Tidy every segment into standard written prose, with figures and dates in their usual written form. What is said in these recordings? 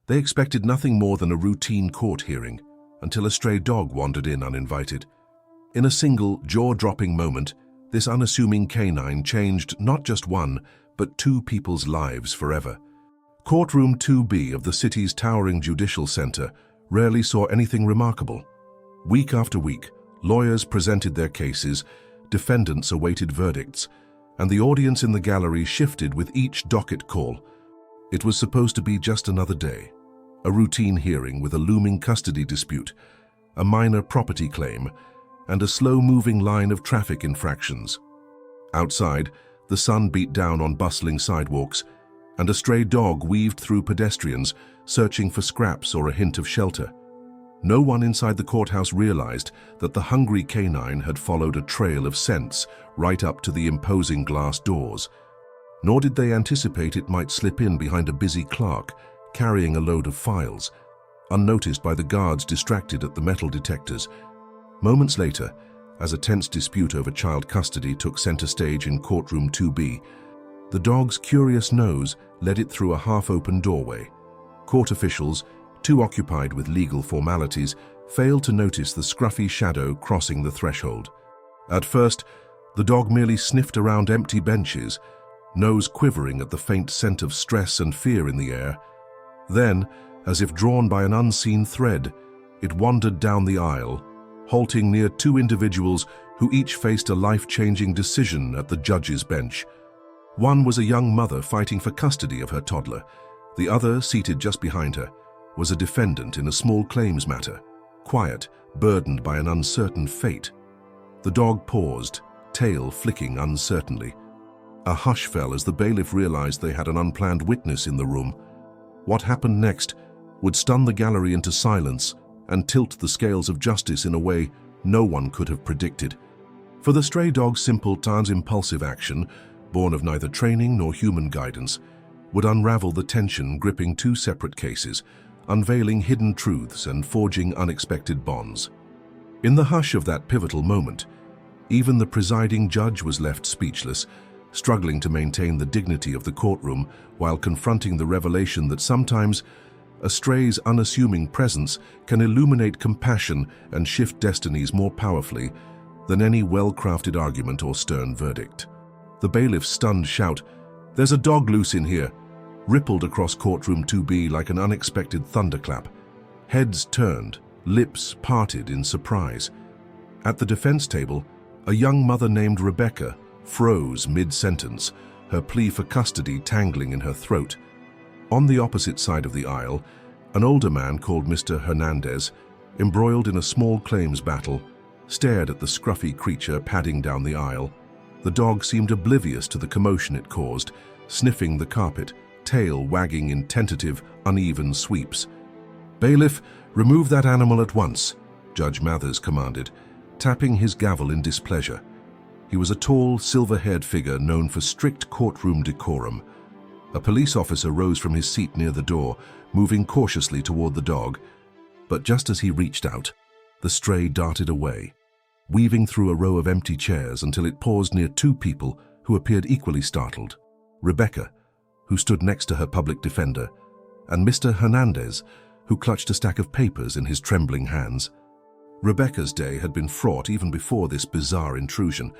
They expected nothing more than a routine court hearing, until a stray dog wandered in uninvited. In a single, jaw-dropping moment, this unassuming canine changed not just one, but two people's lives forever. Courtroom 2B of the city's towering judicial center rarely saw anything remarkable. Week after week, lawyers presented their cases, defendants awaited verdicts, and the audience in the gallery shifted with each docket call. It was supposed to be just another day, a routine hearing with a looming custody dispute, a minor property claim, and a slow-moving line of traffic infractions. Outside, the sun beat down on bustling sidewalks, and a stray dog weaved through pedestrians, searching for scraps or a hint of shelter. No one inside the courthouse realized that the hungry canine had followed a trail of scents right up to the imposing glass doors. Nor did they anticipate it might slip in behind a busy clerk, carrying a load of files, unnoticed by the guards distracted at the metal detectors. Moments later, as a tense dispute over child custody took center stage in courtroom 2B, the dog's curious nose led it through a half-open doorway. Court officials, too occupied with legal formalities, failed to notice the scruffy shadow crossing the threshold. At first, the dog merely sniffed around empty benches, nose quivering at the faint scent of stress and fear in the air. Then, as if drawn by an unseen thread, it wandered down the aisle, halting near two individuals who each faced a life-changing decision at the judge's bench. One was a young mother fighting for custody of her toddler. The other, seated just behind her, was a defendant in a small claims matter, quiet, burdened by an uncertain fate. The dog paused, tail flicking uncertainly. A hush fell as the bailiff realized they had an unplanned witness in the room. What happened next would stun the gallery into silence and tilt the scales of justice in a way no one could have predicted. For the stray dog's simple, impulsive action, born of neither training nor human guidance, would unravel the tension gripping two separate cases, unveiling hidden truths and forging unexpected bonds. In the hush of that pivotal moment, even the presiding judge was left speechless, struggling to maintain the dignity of the courtroom while confronting the revelation that sometimes a stray's unassuming presence can illuminate compassion and shift destinies more powerfully than any well-crafted argument or stern verdict. The bailiff's stunned shout, "There's a dog loose in here," rippled across courtroom 2B like an unexpected thunderclap. Heads turned, lips parted in surprise. At the defense table, a young mother named Rebecca froze mid-sentence, her plea for custody tangling in her throat. On the opposite side of the aisle, an older man called Mr. Hernandez, embroiled in a small claims battle, stared at the scruffy creature padding down the aisle. The dog seemed oblivious to the commotion it caused, sniffing the carpet, tail wagging in tentative, uneven sweeps. "Bailiff, remove that animal at once," Judge Mathers commanded, tapping his gavel in displeasure. He was a tall, silver-haired figure known for strict courtroom decorum. A police officer rose from his seat near the door, moving cautiously toward the dog. But just as he reached out, the stray darted away, weaving through a row of empty chairs until it paused near two people who appeared equally startled: Rebecca, who stood next to her public defender, and Mr. Hernandez, who clutched a stack of papers in his trembling hands. Rebecca's day had been fraught even before this bizarre intrusion.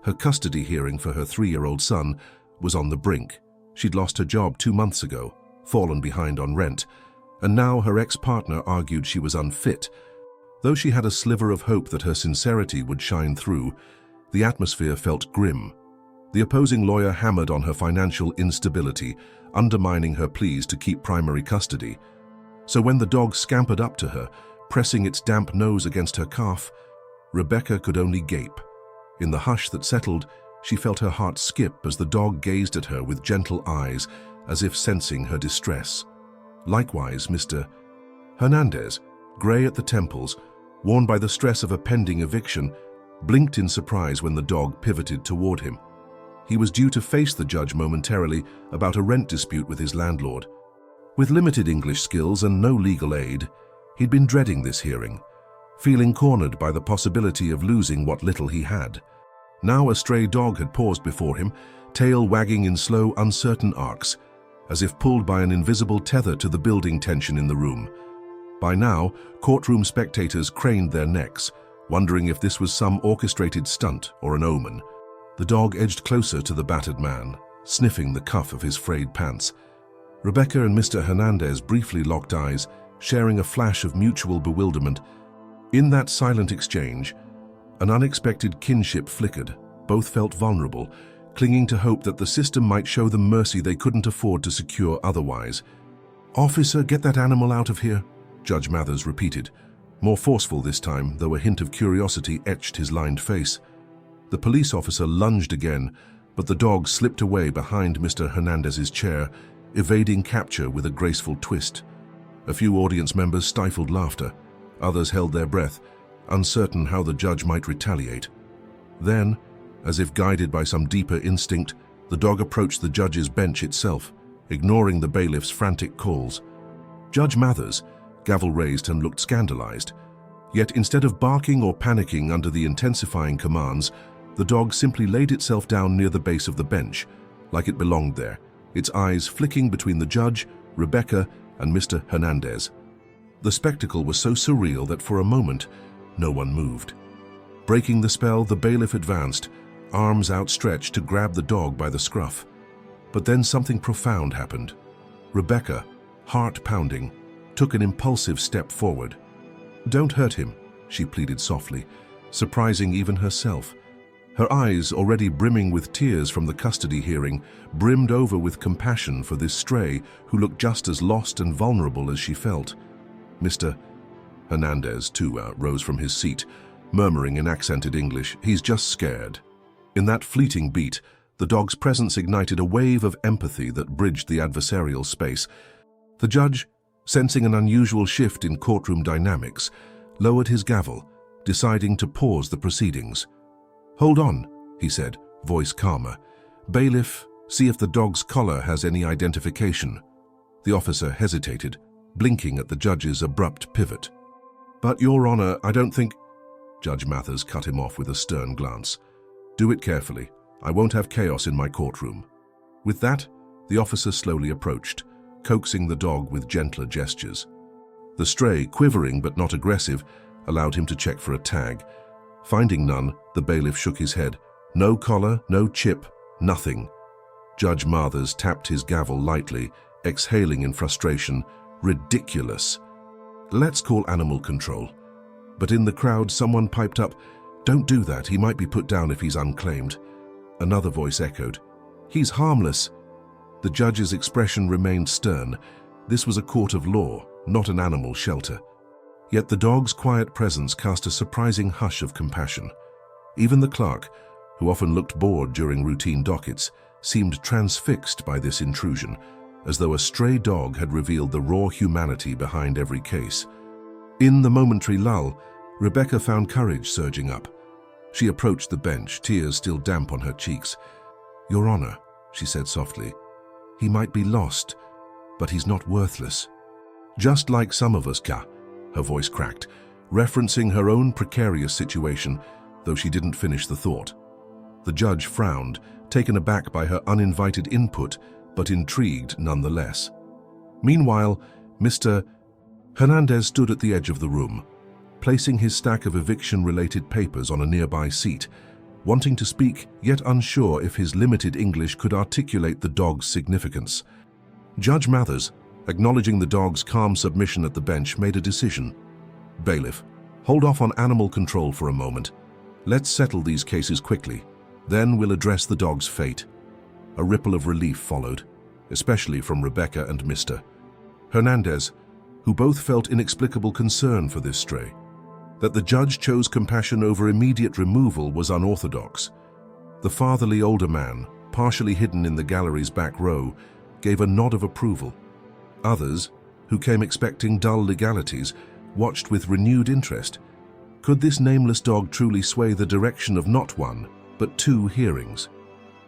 Her custody hearing for her 3-year-old son was on the brink. She'd lost her job 2 months ago, fallen behind on rent, and now her ex-partner argued she was unfit. Though she had a sliver of hope that her sincerity would shine through, the atmosphere felt grim. The opposing lawyer hammered on her financial instability, undermining her pleas to keep primary custody. So when the dog scampered up to her, pressing its damp nose against her calf, Rebecca could only gape. In the hush that settled, she felt her heart skip as the dog gazed at her with gentle eyes, as if sensing her distress. Likewise, Mr. Hernandez, grey at the temples, worn by the stress of a pending eviction, blinked in surprise when the dog pivoted toward him. He was due to face the judge momentarily about a rent dispute with his landlord. With limited English skills and no legal aid, he'd been dreading this hearing, feeling cornered by the possibility of losing what little he had. Now a stray dog had paused before him, tail wagging in slow, uncertain arcs, as if pulled by an invisible tether to the building tension in the room. By now, courtroom spectators craned their necks, wondering if this was some orchestrated stunt or an omen. The dog edged closer to the battered man, sniffing the cuff of his frayed pants. Rebecca and Mr. Hernandez briefly locked eyes, sharing a flash of mutual bewilderment. In that silent exchange, an unexpected kinship flickered. Both felt vulnerable, clinging to hope that the system might show them mercy they couldn't afford to secure otherwise. "Officer, get that animal out of here," Judge Mathers repeated, more forceful this time, though a hint of curiosity etched his lined face. The police officer lunged again, but the dog slipped away behind Mr. Hernandez's chair, evading capture with a graceful twist. A few audience members stifled laughter. Others held their breath, uncertain how the judge might retaliate. Then, as if guided by some deeper instinct, the dog approached the judge's bench itself, ignoring the bailiff's frantic calls. Judge Mathers, gavel raised, and looked scandalized. Yet instead of barking or panicking under the intensifying commands, the dog simply laid itself down near the base of the bench, like it belonged there, its eyes flicking between the judge, Rebecca, and Mr. Hernandez. The spectacle was so surreal that for a moment, no one moved. Breaking the spell, the bailiff advanced, arms outstretched to grab the dog by the scruff. But then something profound happened. Rebecca, heart pounding, took an impulsive step forward. "Don't hurt him," she pleaded softly, surprising even herself. Her eyes, already brimming with tears from the custody hearing, brimmed over with compassion for this stray who looked just as lost and vulnerable as she felt. Mr. Hernandez, too, rose from his seat, murmuring in accented English, "He's just scared." In that fleeting beat, the dog's presence ignited a wave of empathy that bridged the adversarial space. The judge, sensing an unusual shift in courtroom dynamics, lowered his gavel, deciding to pause the proceedings. "Hold on," he said, voice calmer. "Bailiff, see if the dog's collar has any identification." The officer hesitated, blinking at the judge's abrupt pivot. "But, Your Honor, I don't think—" Judge Mathers cut him off with a stern glance. "Do it carefully. I won't have chaos in my courtroom." With that, the officer slowly approached, coaxing the dog with gentler gestures. The stray, quivering but not aggressive, allowed him to check for a tag. Finding none, the bailiff shook his head. No collar, no chip, nothing. Judge Mathers tapped his gavel lightly, exhaling in frustration. "Ridiculous. Let's call animal control." But in the crowd, someone piped up, "Don't do that, he might be put down if he's unclaimed." Another voice echoed, "He's harmless." The judge's expression remained stern. This was a court of law, not an animal shelter. Yet the dog's quiet presence cast a surprising hush of compassion. Even the clerk, who often looked bored during routine dockets, seemed transfixed by this intrusion, as though a stray dog had revealed the raw humanity behind every case. In the momentary lull, Rebecca found courage surging up. She approached the bench, tears still damp on her cheeks. "Your Honor," she said softly, "he might be lost, but he's not worthless. Just like some of us, Ka." Her voice cracked, referencing her own precarious situation, though she didn't finish the thought. The judge frowned, taken aback by her uninvited input, but intrigued nonetheless. Meanwhile, Mr. Hernandez stood at the edge of the room, placing his stack of eviction-related papers on a nearby seat, wanting to speak, yet unsure if his limited English could articulate the dog's significance. Judge Mathers, acknowledging the dog's calm submission at the bench, made a decision. "Bailiff, hold off on animal control for a moment. Let's settle these cases quickly. Then we'll address the dog's fate." A ripple of relief followed, especially from Rebecca and Mr. Hernandez, who both felt inexplicable concern for this stray. That the judge chose compassion over immediate removal was unorthodox. The fatherly older man, partially hidden in the gallery's back row, gave a nod of approval. Others, who came expecting dull legalities, watched with renewed interest. Could this nameless dog truly sway the direction of not one, but two hearings?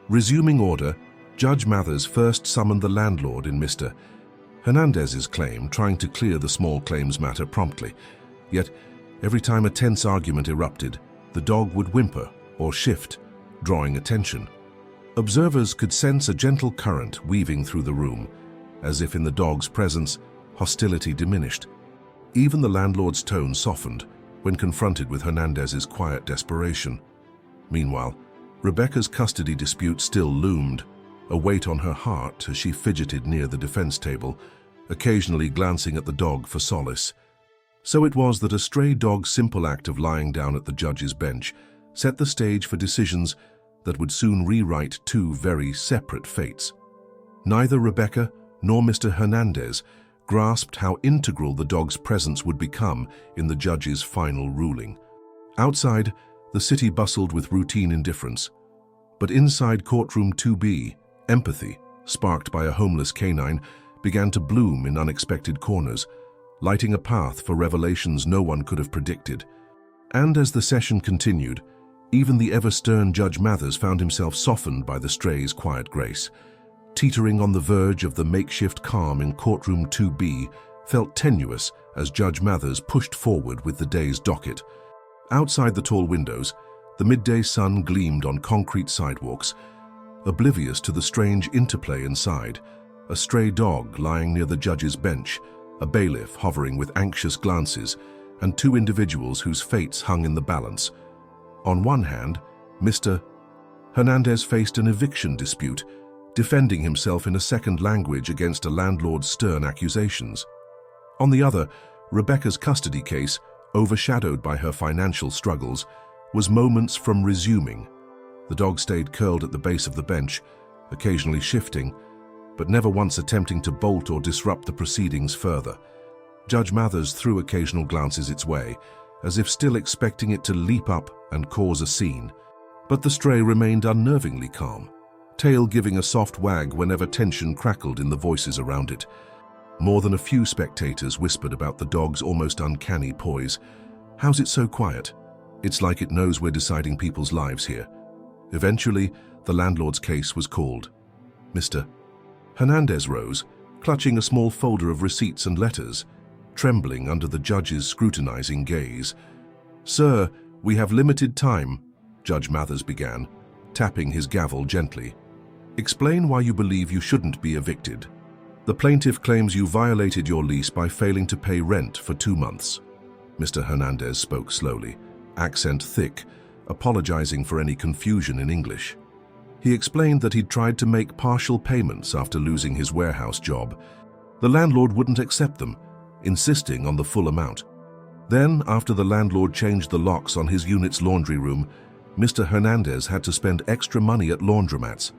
Resuming order, Judge Mathers first summoned the landlord in Mr. Hernandez's claim, trying to clear the small claims matter promptly. Yet, every time a tense argument erupted, the dog would whimper or shift, drawing attention. Observers could sense a gentle current weaving through the room, as if in the dog's presence, hostility diminished. Even the landlord's tone softened when confronted with Hernandez's quiet desperation. Meanwhile, Rebecca's custody dispute still loomed, a weight on her heart as she fidgeted near the defense table, occasionally glancing at the dog for solace. So it was that a stray dog's simple act of lying down at the judge's bench set the stage for decisions that would soon rewrite two very separate fates. Neither Rebecca nor Mr. Hernandez grasped how integral the dog's presence would become in the judge's final ruling. Outside, the city bustled with routine indifference. But inside courtroom 2B, empathy, sparked by a homeless canine, began to bloom in unexpected corners, lighting a path for revelations no one could have predicted. And as the session continued, even the ever-stern Judge Mathers found himself softened by the stray's quiet grace. Teetering on the verge of the makeshift calm in courtroom 2B felt tenuous as Judge Mathers pushed forward with the day's docket. Outside the tall windows, the midday sun gleamed on concrete sidewalks. Oblivious to the strange interplay inside, a stray dog lying near the judge's bench, a bailiff hovering with anxious glances, and two individuals whose fates hung in the balance. On one hand, Mr. Hernandez faced an eviction dispute, defending himself in a second language against a landlord's stern accusations. On the other, Rebecca's custody case, overshadowed by her financial struggles, was moments from resuming. The dog stayed curled at the base of the bench, occasionally shifting, but never once attempting to bolt or disrupt the proceedings further. Judge Mathers threw occasional glances its way, as if still expecting it to leap up and cause a scene. But the stray remained unnervingly calm, tail giving a soft wag whenever tension crackled in the voices around it. More than a few spectators whispered about the dog's almost uncanny poise. "How's it so quiet? It's like it knows we're deciding people's lives here." Eventually, the landlord's case was called. Mr. Hernandez rose, clutching a small folder of receipts and letters, trembling under the judge's scrutinizing gaze. "Sir, we have limited time," Judge Mathers began, tapping his gavel gently. "Explain why you believe you shouldn't be evicted. The plaintiff claims you violated your lease by failing to pay rent for 2 months. Mr. Hernandez spoke slowly, accent thick, apologizing for any confusion in English. He explained that he'd tried to make partial payments after losing his warehouse job. The landlord wouldn't accept them, insisting on the full amount. Then, after the landlord changed the locks on his unit's laundry room, Mr. Hernandez had to spend extra money at laundromats,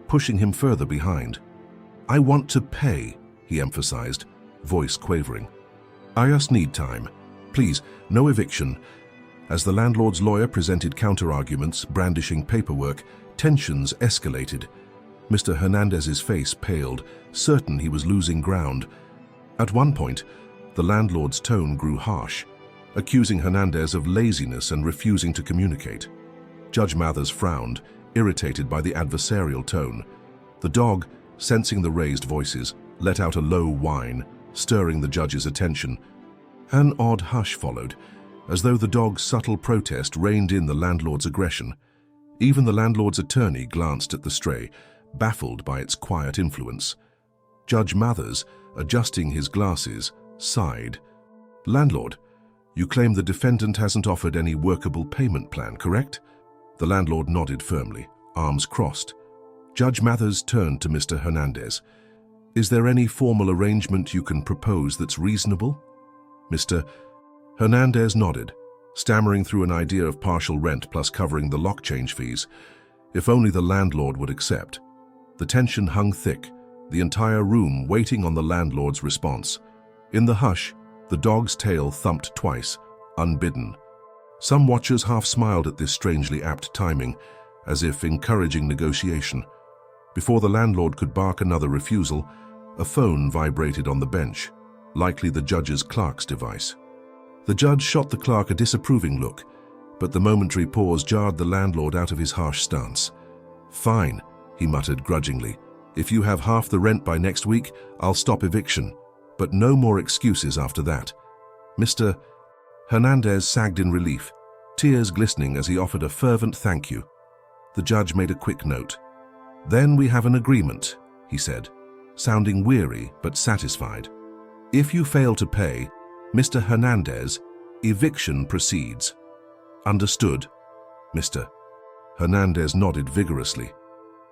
pushing him further behind. "I want to pay," he emphasized, voice quavering. "I just need time. Please, no eviction." As the landlord's lawyer presented counter-arguments, brandishing paperwork, tensions escalated. Mr. Hernandez's face paled, certain he was losing ground. At one point, the landlord's tone grew harsh, accusing Hernandez of laziness and refusing to communicate. Judge Mathers frowned, irritated by the adversarial tone. The dog, sensing the raised voices, let out a low whine, stirring the judge's attention. An odd hush followed, as though the dog's subtle protest reined in the landlord's aggression. Even the landlord's attorney glanced at the stray, baffled by its quiet influence. Judge Mathers, adjusting his glasses, sighed. "Landlord, you claim the defendant hasn't offered any workable payment plan, correct?" The landlord nodded firmly, arms crossed. Judge Mathers turned to Mr. Hernandez. "Is there any formal arrangement you can propose that's reasonable?" Mr. Hernandez nodded, stammering through an idea of partial rent plus covering the lock change fees. If only the landlord would accept. The tension hung thick, the entire room waiting on the landlord's response. In the hush, the dog's tail thumped twice, unbidden. Some watchers half smiled at this strangely apt timing, as if encouraging negotiation. Before the landlord could bark another refusal, a phone vibrated on the bench, likely the judge's clerk's device. The judge shot the clerk a disapproving look, but the momentary pause jarred the landlord out of his harsh stance. "Fine," he muttered grudgingly. "If you have half the rent by next week, I'll stop eviction. But no more excuses after that." Mr. Hernandez sagged in relief, tears glistening as he offered a fervent thank you. The judge made a quick note. "Then we have an agreement," he said. sounding weary but satisfied. "If you fail to pay, Mr. Hernandez, eviction proceeds." "Understood, Mr." Hernandez nodded vigorously.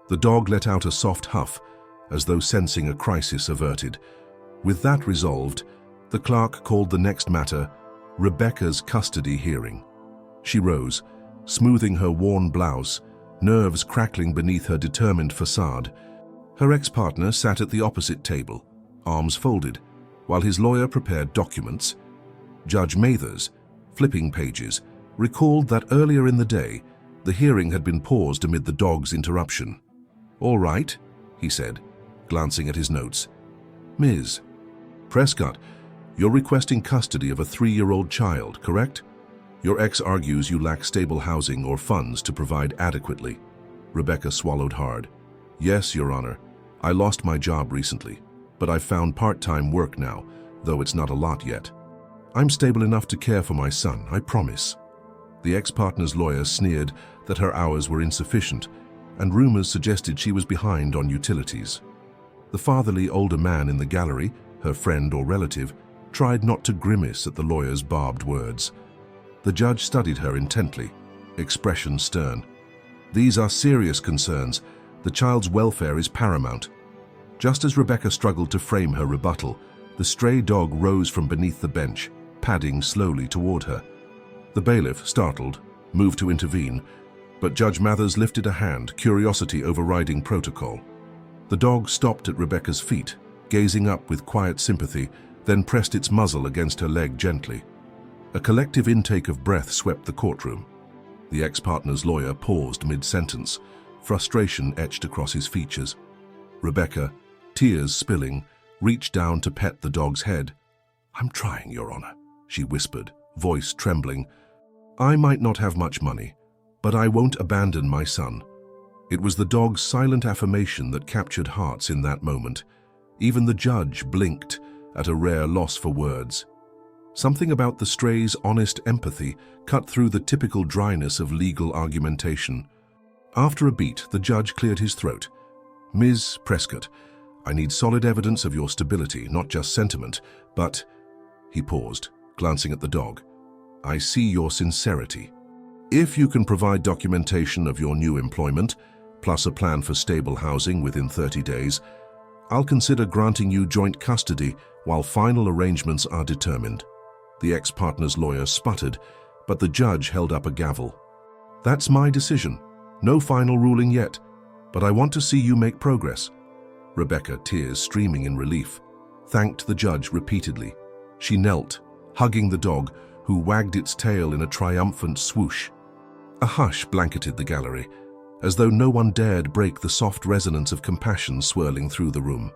The dog let out a soft huff, as though sensing a crisis averted. With that resolved, the clerk called the next matter Rebecca's custody hearing. She rose, smoothing her worn blouse, nerves crackling beneath her determined facade. Her ex-partner sat at the opposite table, arms folded, while his lawyer prepared documents. Judge Mathers, flipping pages, recalled that earlier in the day, the hearing had been paused amid the dog's interruption. "All right," he said, glancing at his notes. "Ms. Prescott, you're requesting custody of a 3-year-old child, correct? Your ex argues you lack stable housing or funds to provide adequately." Rebecca swallowed hard. "Yes, Your Honor. I lost my job recently, but I've found part-time work now, though it's not a lot yet. I'm stable enough to care for my son, I promise." The ex-partner's lawyer sneered that her hours were insufficient, and rumors suggested she was behind on utilities. The fatherly older man in the gallery, her friend or relative, tried not to grimace at the lawyer's barbed words. The judge studied her intently, expression stern. "These are serious concerns. The child's welfare is paramount." Just as Rebecca struggled to frame her rebuttal, the stray dog rose from beneath the bench, padding slowly toward her. The bailiff, startled, moved to intervene, but Judge Mathers lifted a hand, curiosity overriding protocol. The dog stopped at Rebecca's feet, gazing up with quiet sympathy, then pressed its muzzle against her leg gently. A collective intake of breath swept the courtroom. The ex-partner's lawyer paused mid-sentence, frustration etched across his features. Rebecca, tears spilling, reached down to pet the dog's head. "I'm trying, Your Honor," she whispered, voice trembling. "I might not have much money, but I won't abandon my son." It was the dog's silent affirmation that captured hearts in that moment. Even the judge blinked, at a rare loss for words. Something about the stray's honest empathy cut through the typical dryness of legal argumentation. After a beat, the judge cleared his throat. "Ms. Prescott, I need solid evidence of your stability, not just sentiment, but—" He paused, glancing at the dog. "I see your sincerity. If you can provide documentation of your new employment, plus a plan for stable housing within 30 days, I'll consider granting you joint custody while final arrangements are determined." The ex-partner's lawyer sputtered, but the judge held up a gavel. "That's my decision. No final ruling yet, but I want to see you make progress." Rebecca, tears streaming in relief, thanked the judge repeatedly. She knelt, hugging the dog, who wagged its tail in a triumphant swoosh. A hush blanketed the gallery, as though no one dared break the soft resonance of compassion swirling through the room.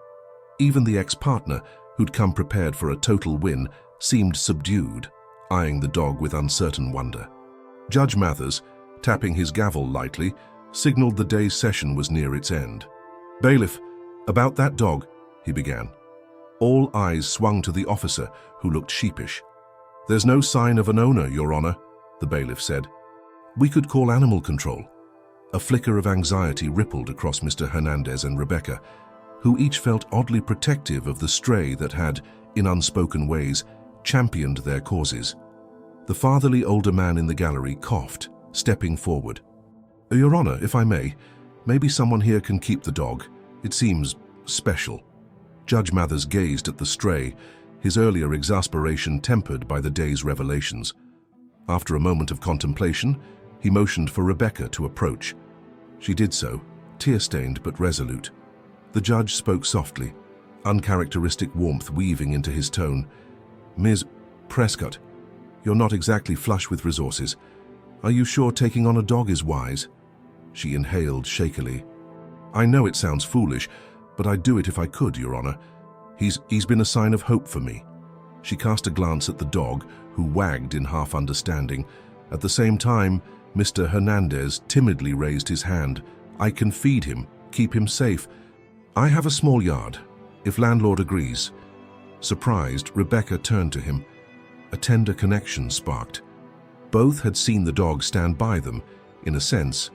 Even the ex-partner, who'd come prepared for a total win, seemed subdued, eyeing the dog with uncertain wonder. Judge Mathers, tapping his gavel lightly, signaled the day's session was near its end. "Bailiff, about that dog," he began. All eyes swung to the officer, who looked sheepish. "There's no sign of an owner, Your Honor," the bailiff said. "We could call animal control." A flicker of anxiety rippled across Mr. Hernandez and Rebecca, who each felt oddly protective of the stray that had, in unspoken ways, championed their causes. The fatherly older man in the gallery coughed, stepping forward. "Your Honor, if I may, maybe someone here can keep the dog. It seems special." Judge Mathers gazed at the stray, his earlier exasperation tempered by the day's revelations. After a moment of contemplation, he motioned for Rebecca to approach. She did so, tear-stained but resolute. The judge spoke softly, uncharacteristic warmth weaving into his tone. "Ms. Prescott, you're not exactly flush with resources. Are you sure taking on a dog is wise?" She inhaled shakily. "I know it sounds foolish, but I'd do it if I could, Your Honor. He's been a sign of hope for me." She cast a glance at the dog, who wagged in half understanding. At the same time, Mr. Hernandez timidly raised his hand. "I can feed him, keep him safe. I have a small yard, if landlord agrees." Surprised, Rebecca turned to him. A tender connection sparked. Both had seen the dog stand by them, in a sense,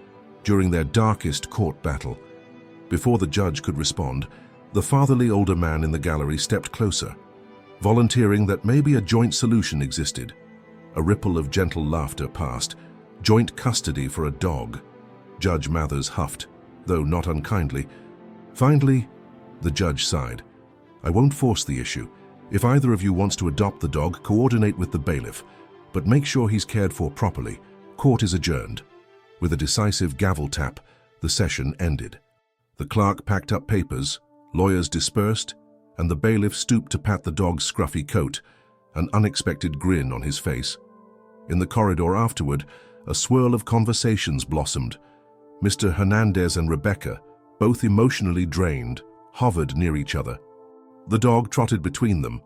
during their darkest court battle. Before the judge could respond, The fatherly older man in the gallery stepped closer, volunteering that maybe a joint solution existed. A ripple of gentle laughter passed. Joint custody for a dog. Judge Mathers huffed, though not unkindly. Finally, the judge sighed. I won't force the issue. If either of you wants to adopt the dog, coordinate with the bailiff, but make sure he's cared for properly. Court is adjourned. With a decisive gavel tap, the session ended. The clerk packed up papers, lawyers dispersed, and the bailiff stooped to pat the dog's scruffy coat, an unexpected grin on his face. In the corridor afterward, a swirl of conversations blossomed. Mr. Hernandez and Rebecca, both emotionally drained, hovered near each other. The dog trotted between them,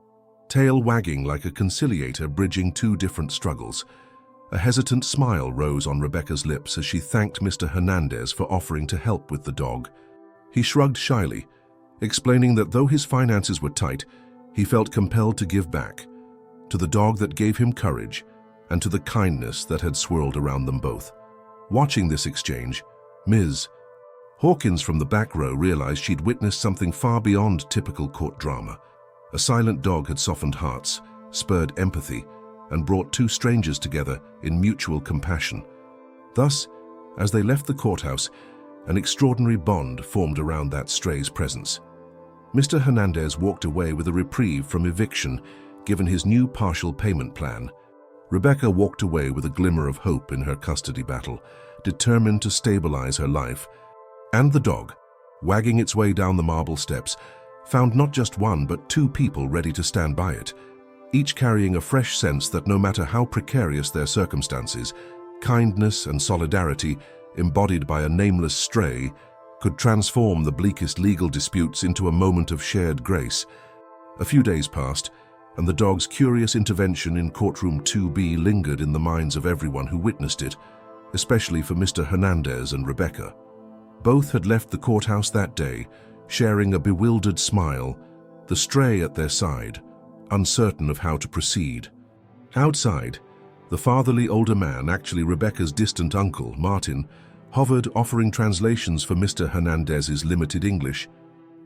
tail wagging like a conciliator bridging two different struggles. A hesitant smile rose on Rebecca's lips as she thanked Mr. Hernandez for offering to help with the dog. He shrugged shyly, explaining that though his finances were tight, he felt compelled to give back, to the dog that gave him courage, and to the kindness that had swirled around them both. Watching this exchange, Ms. Hawkins from the back row realized she'd witnessed something far beyond typical court drama. A silent dog had softened hearts, spurred empathy, and brought two strangers together in mutual compassion. Thus, as they left the courthouse, an extraordinary bond formed around that stray's presence. Mr. Hernandez walked away with a reprieve from eviction, given his new partial payment plan. Rebecca walked away with a glimmer of hope in her custody battle, determined to stabilize her life. And the dog, wagging its way down the marble steps, found not just one but two people ready to stand by it, each carrying a fresh sense that no matter how precarious their circumstances, kindness and solidarity, embodied by a nameless stray, could transform the bleakest legal disputes into a moment of shared grace. A few days passed, and the dog's curious intervention in courtroom 2B lingered in the minds of everyone who witnessed it, especially for Mr. Hernandez and Rebecca. Both had left the courthouse that day, sharing a bewildered smile, the stray at their side, uncertain of how to proceed. Outside, the fatherly older man, actually Rebecca's distant uncle, Martin, hovered offering translations for Mr. Hernandez's limited English.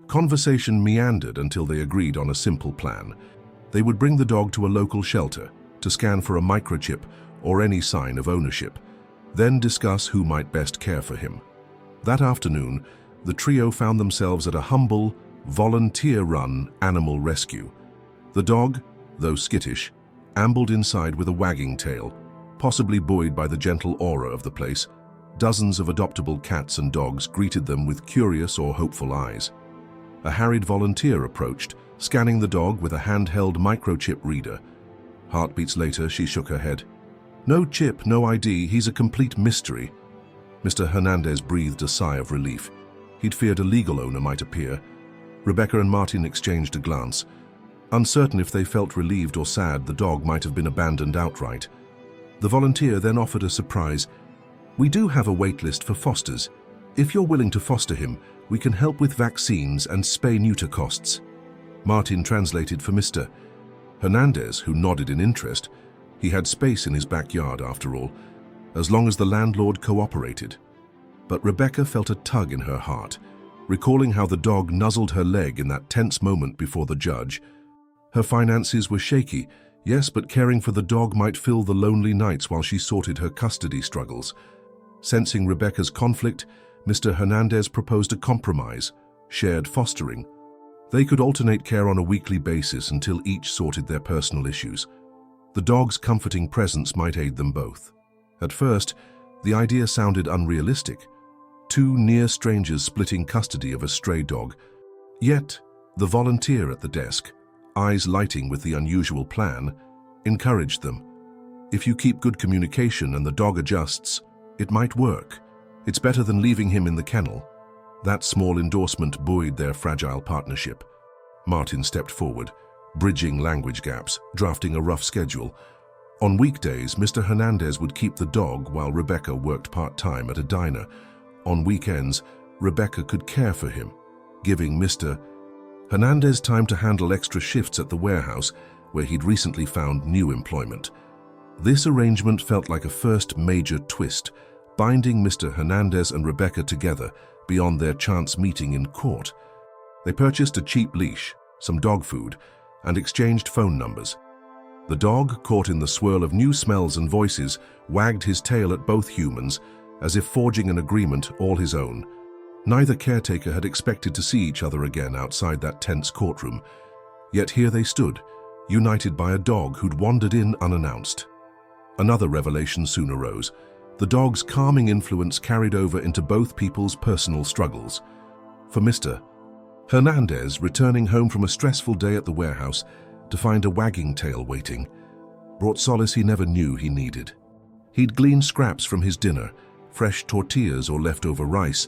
Conversation meandered until they agreed on a simple plan. They would bring the dog to a local shelter to scan for a microchip or any sign of ownership, then discuss who might best care for him. That afternoon, the trio found themselves at a humble, volunteer-run animal rescue. The dog, though skittish, ambled inside with a wagging tail, possibly buoyed by the gentle aura of the place. Dozens of adoptable cats and dogs greeted them with curious or hopeful eyes. A harried volunteer approached, scanning the dog with a handheld microchip reader. Heartbeats later, she shook her head. No chip, no ID, he's a complete mystery. Mr. Hernandez breathed a sigh of relief. He'd feared a legal owner might appear. Rebecca and Martin exchanged a glance. Uncertain if they felt relieved or sad, the dog might have been abandoned outright. The volunteer then offered a surprise. We do have a wait list for fosters. If you're willing to foster him, we can help with vaccines and spay-neuter costs. Martin translated for Mr. Hernandez, who nodded in interest. He had space in his backyard, after all, as long as the landlord cooperated. But Rebecca felt a tug in her heart, recalling how the dog nuzzled her leg in that tense moment before the judge. Her finances were shaky, yes, but caring for the dog might fill the lonely nights while she sorted her custody struggles. Sensing Rebecca's conflict, Mr. Hernandez proposed a compromise, shared fostering. They could alternate care on a weekly basis until each sorted their personal issues. The dog's comforting presence might aid them both. At first, the idea sounded unrealistic. Two near strangers splitting custody of a stray dog. Yet, the volunteer at the desk, eyes lighting with the unusual plan, encouraged them. If you keep good communication and the dog adjusts, it might work. It's better than leaving him in the kennel. That small endorsement buoyed their fragile partnership. Martin stepped forward, bridging language gaps, drafting a rough schedule. On weekdays, Mr. Hernandez would keep the dog while Rebecca worked part-time at a diner. On weekends, Rebecca could care for him, giving Mr. Hernandez time to handle extra shifts at the warehouse where he'd recently found new employment. This arrangement felt like a first major twist, binding Mr. Hernandez and Rebecca together beyond their chance meeting in court. They purchased a cheap leash, some dog food, and exchanged phone numbers. The dog, caught in the swirl of new smells and voices, wagged his tail at both humans, as if forging an agreement all his own. Neither caretaker had expected to see each other again outside that tense courtroom. Yet here they stood, united by a dog who'd wandered in unannounced. Another revelation soon arose. The dog's calming influence carried over into both people's personal struggles. For Mr. Hernandez, returning home from a stressful day at the warehouse to find a wagging tail waiting, brought solace he never knew he needed. He'd gleaned scraps from his dinner, fresh tortillas or leftover rice,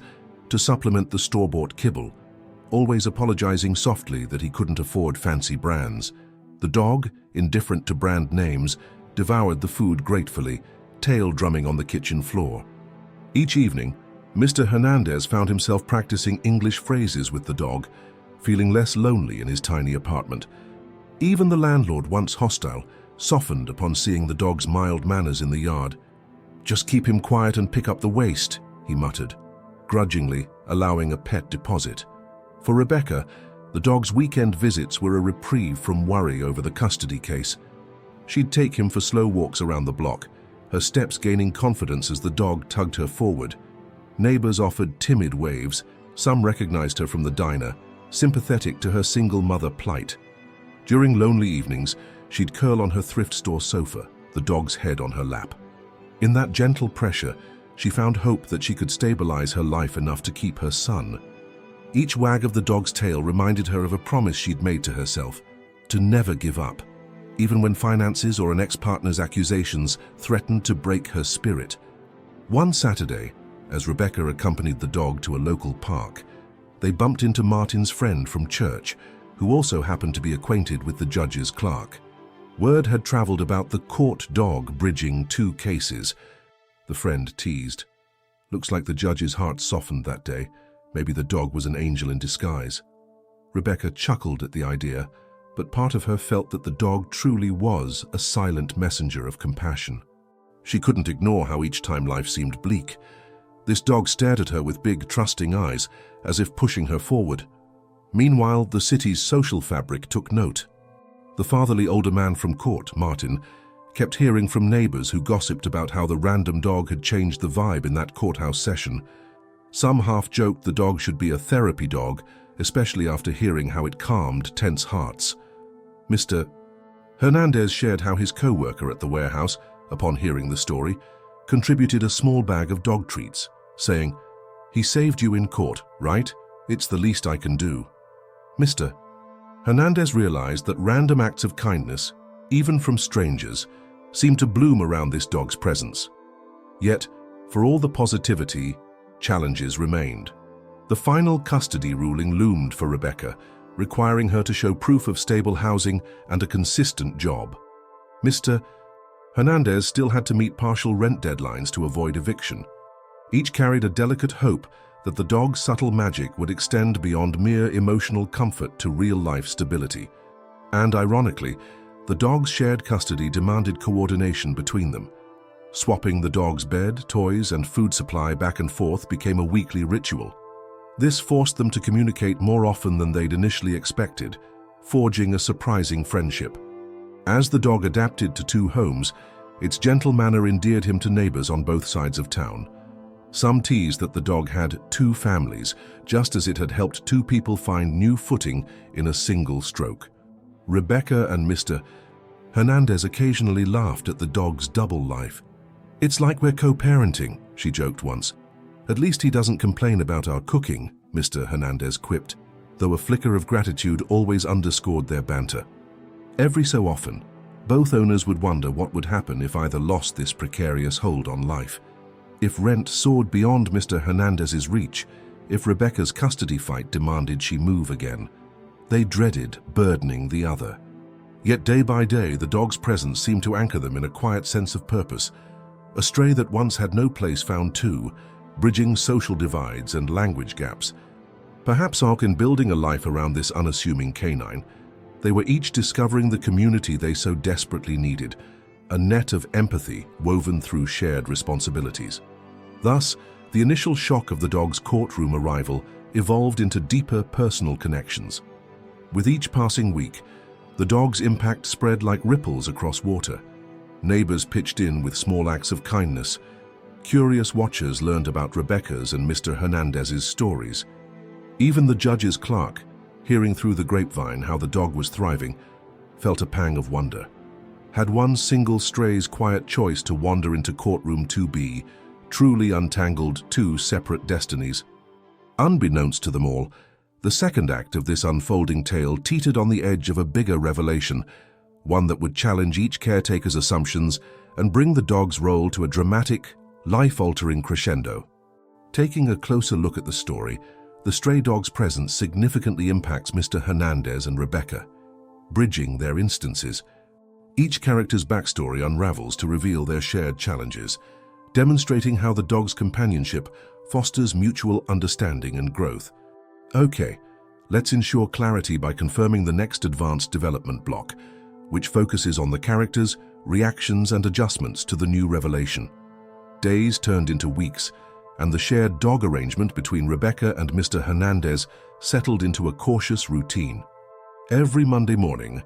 to supplement the store-bought kibble, always apologizing softly that he couldn't afford fancy brands. The dog, indifferent to brand names, devoured the food gratefully, tail drumming on the kitchen floor. Each evening, Mr. Hernandez found himself practicing English phrases with the dog, feeling less lonely in his tiny apartment. Even the landlord, once hostile, softened upon seeing the dog's mild manners in the yard. "Just keep him quiet and pick up the waste," he muttered, grudgingly allowing a pet deposit. For Rebecca, the dog's weekend visits were a reprieve from worry over the custody case. She'd take him for slow walks around the block, her steps gaining confidence as the dog tugged her forward. Neighbors offered timid waves, some recognized her from the diner, sympathetic to her single mother plight. During lonely evenings, she'd curl on her thrift store sofa, the dog's head on her lap. In that gentle pressure, she found hope that she could stabilize her life enough to keep her son. Each wag of the dog's tail reminded her of a promise she'd made to herself, to never give up, even when finances or an ex-partner's accusations threatened to break her spirit. One Saturday, as Rebecca accompanied the dog to a local park, they bumped into Martin's friend from church, who also happened to be acquainted with the judge's clerk. Word had traveled about the court dog bridging two cases. The friend teased. "Looks like the judge's heart softened that day. Maybe the dog was an angel in disguise." Rebecca chuckled at the idea, but part of her felt that the dog truly was a silent messenger of compassion. She couldn't ignore how each time life seemed bleak. This dog stared at her with big, trusting eyes, as if pushing her forward. Meanwhile, the city's social fabric took note. The fatherly older man from court, Martin, kept hearing from neighbors who gossiped about how the random dog had changed the vibe in that courthouse session. Some half-joked the dog should be a therapy dog, especially after hearing how it calmed tense hearts. Mr. Hernandez shared how his co-worker at the warehouse, upon hearing the story, contributed a small bag of dog treats, saying, "He saved you in court, right? It's the least I can do." Mr. Hernandez realized that random acts of kindness, even from strangers, seemed to bloom around this dog's presence. Yet, for all the positivity, challenges remained. The final custody ruling loomed for Rebecca, requiring her to show proof of stable housing and a consistent job. Mr. Hernandez still had to meet partial rent deadlines to avoid eviction. Each carried a delicate hope that the dog's subtle magic would extend beyond mere emotional comfort to real-life stability. And ironically, the dog's shared custody demanded coordination between them. Swapping the dog's bed, toys, and food supply back and forth became a weekly ritual. This forced them to communicate more often than they'd initially expected, forging a surprising friendship. As the dog adapted to two homes, its gentle manner endeared him to neighbors on both sides of town. Some teased that the dog had two families, just as it had helped two people find new footing in a single stroke. Rebecca and Mr. Hernandez occasionally laughed at the dog's double life. "It's like we're co-parenting," she joked once. "At least he doesn't complain about our cooking," Mr. Hernandez quipped, though a flicker of gratitude always underscored their banter. Every so often, both owners would wonder what would happen if either lost this precarious hold on life. If rent soared beyond Mr. Hernandez's reach, if Rebecca's custody fight demanded she move again. They dreaded burdening the other. Yet day by day, the dog's presence seemed to anchor them in a quiet sense of purpose. A stray that once had no place found two, bridging social divides and language gaps. Perhaps in building a life around this unassuming canine, they were each discovering the community they so desperately needed, a net of empathy woven through shared responsibilities. Thus, the initial shock of the dog's courtroom arrival evolved into deeper personal connections. With each passing week, the dog's impact spread like ripples across water. Neighbors pitched in with small acts of kindness. Curious watchers learned about Rebecca's and Mr. Hernandez's stories. Even the judge's clerk, hearing through the grapevine how the dog was thriving, felt a pang of wonder. Had one single stray's quiet choice to wander into courtroom 2B truly untangled two separate destinies? Unbeknownst to them all, the second act of this unfolding tale teetered on the edge of a bigger revelation, one that would challenge each caretaker's assumptions and bring the dog's role to a dramatic, life-altering crescendo. Taking a closer look at the story, the stray dog's presence significantly impacts Mr. Hernandez and Rebecca, bridging their instances. Each character's backstory unravels to reveal their shared challenges, demonstrating how the dog's companionship fosters mutual understanding and growth. Okay, let's ensure clarity by confirming the next advanced development block, which focuses on the characters, reactions, and adjustments to the new revelation. Days turned into weeks, and the shared dog arrangement between Rebecca and Mr. Hernandez settled into a cautious routine. Every Monday morning,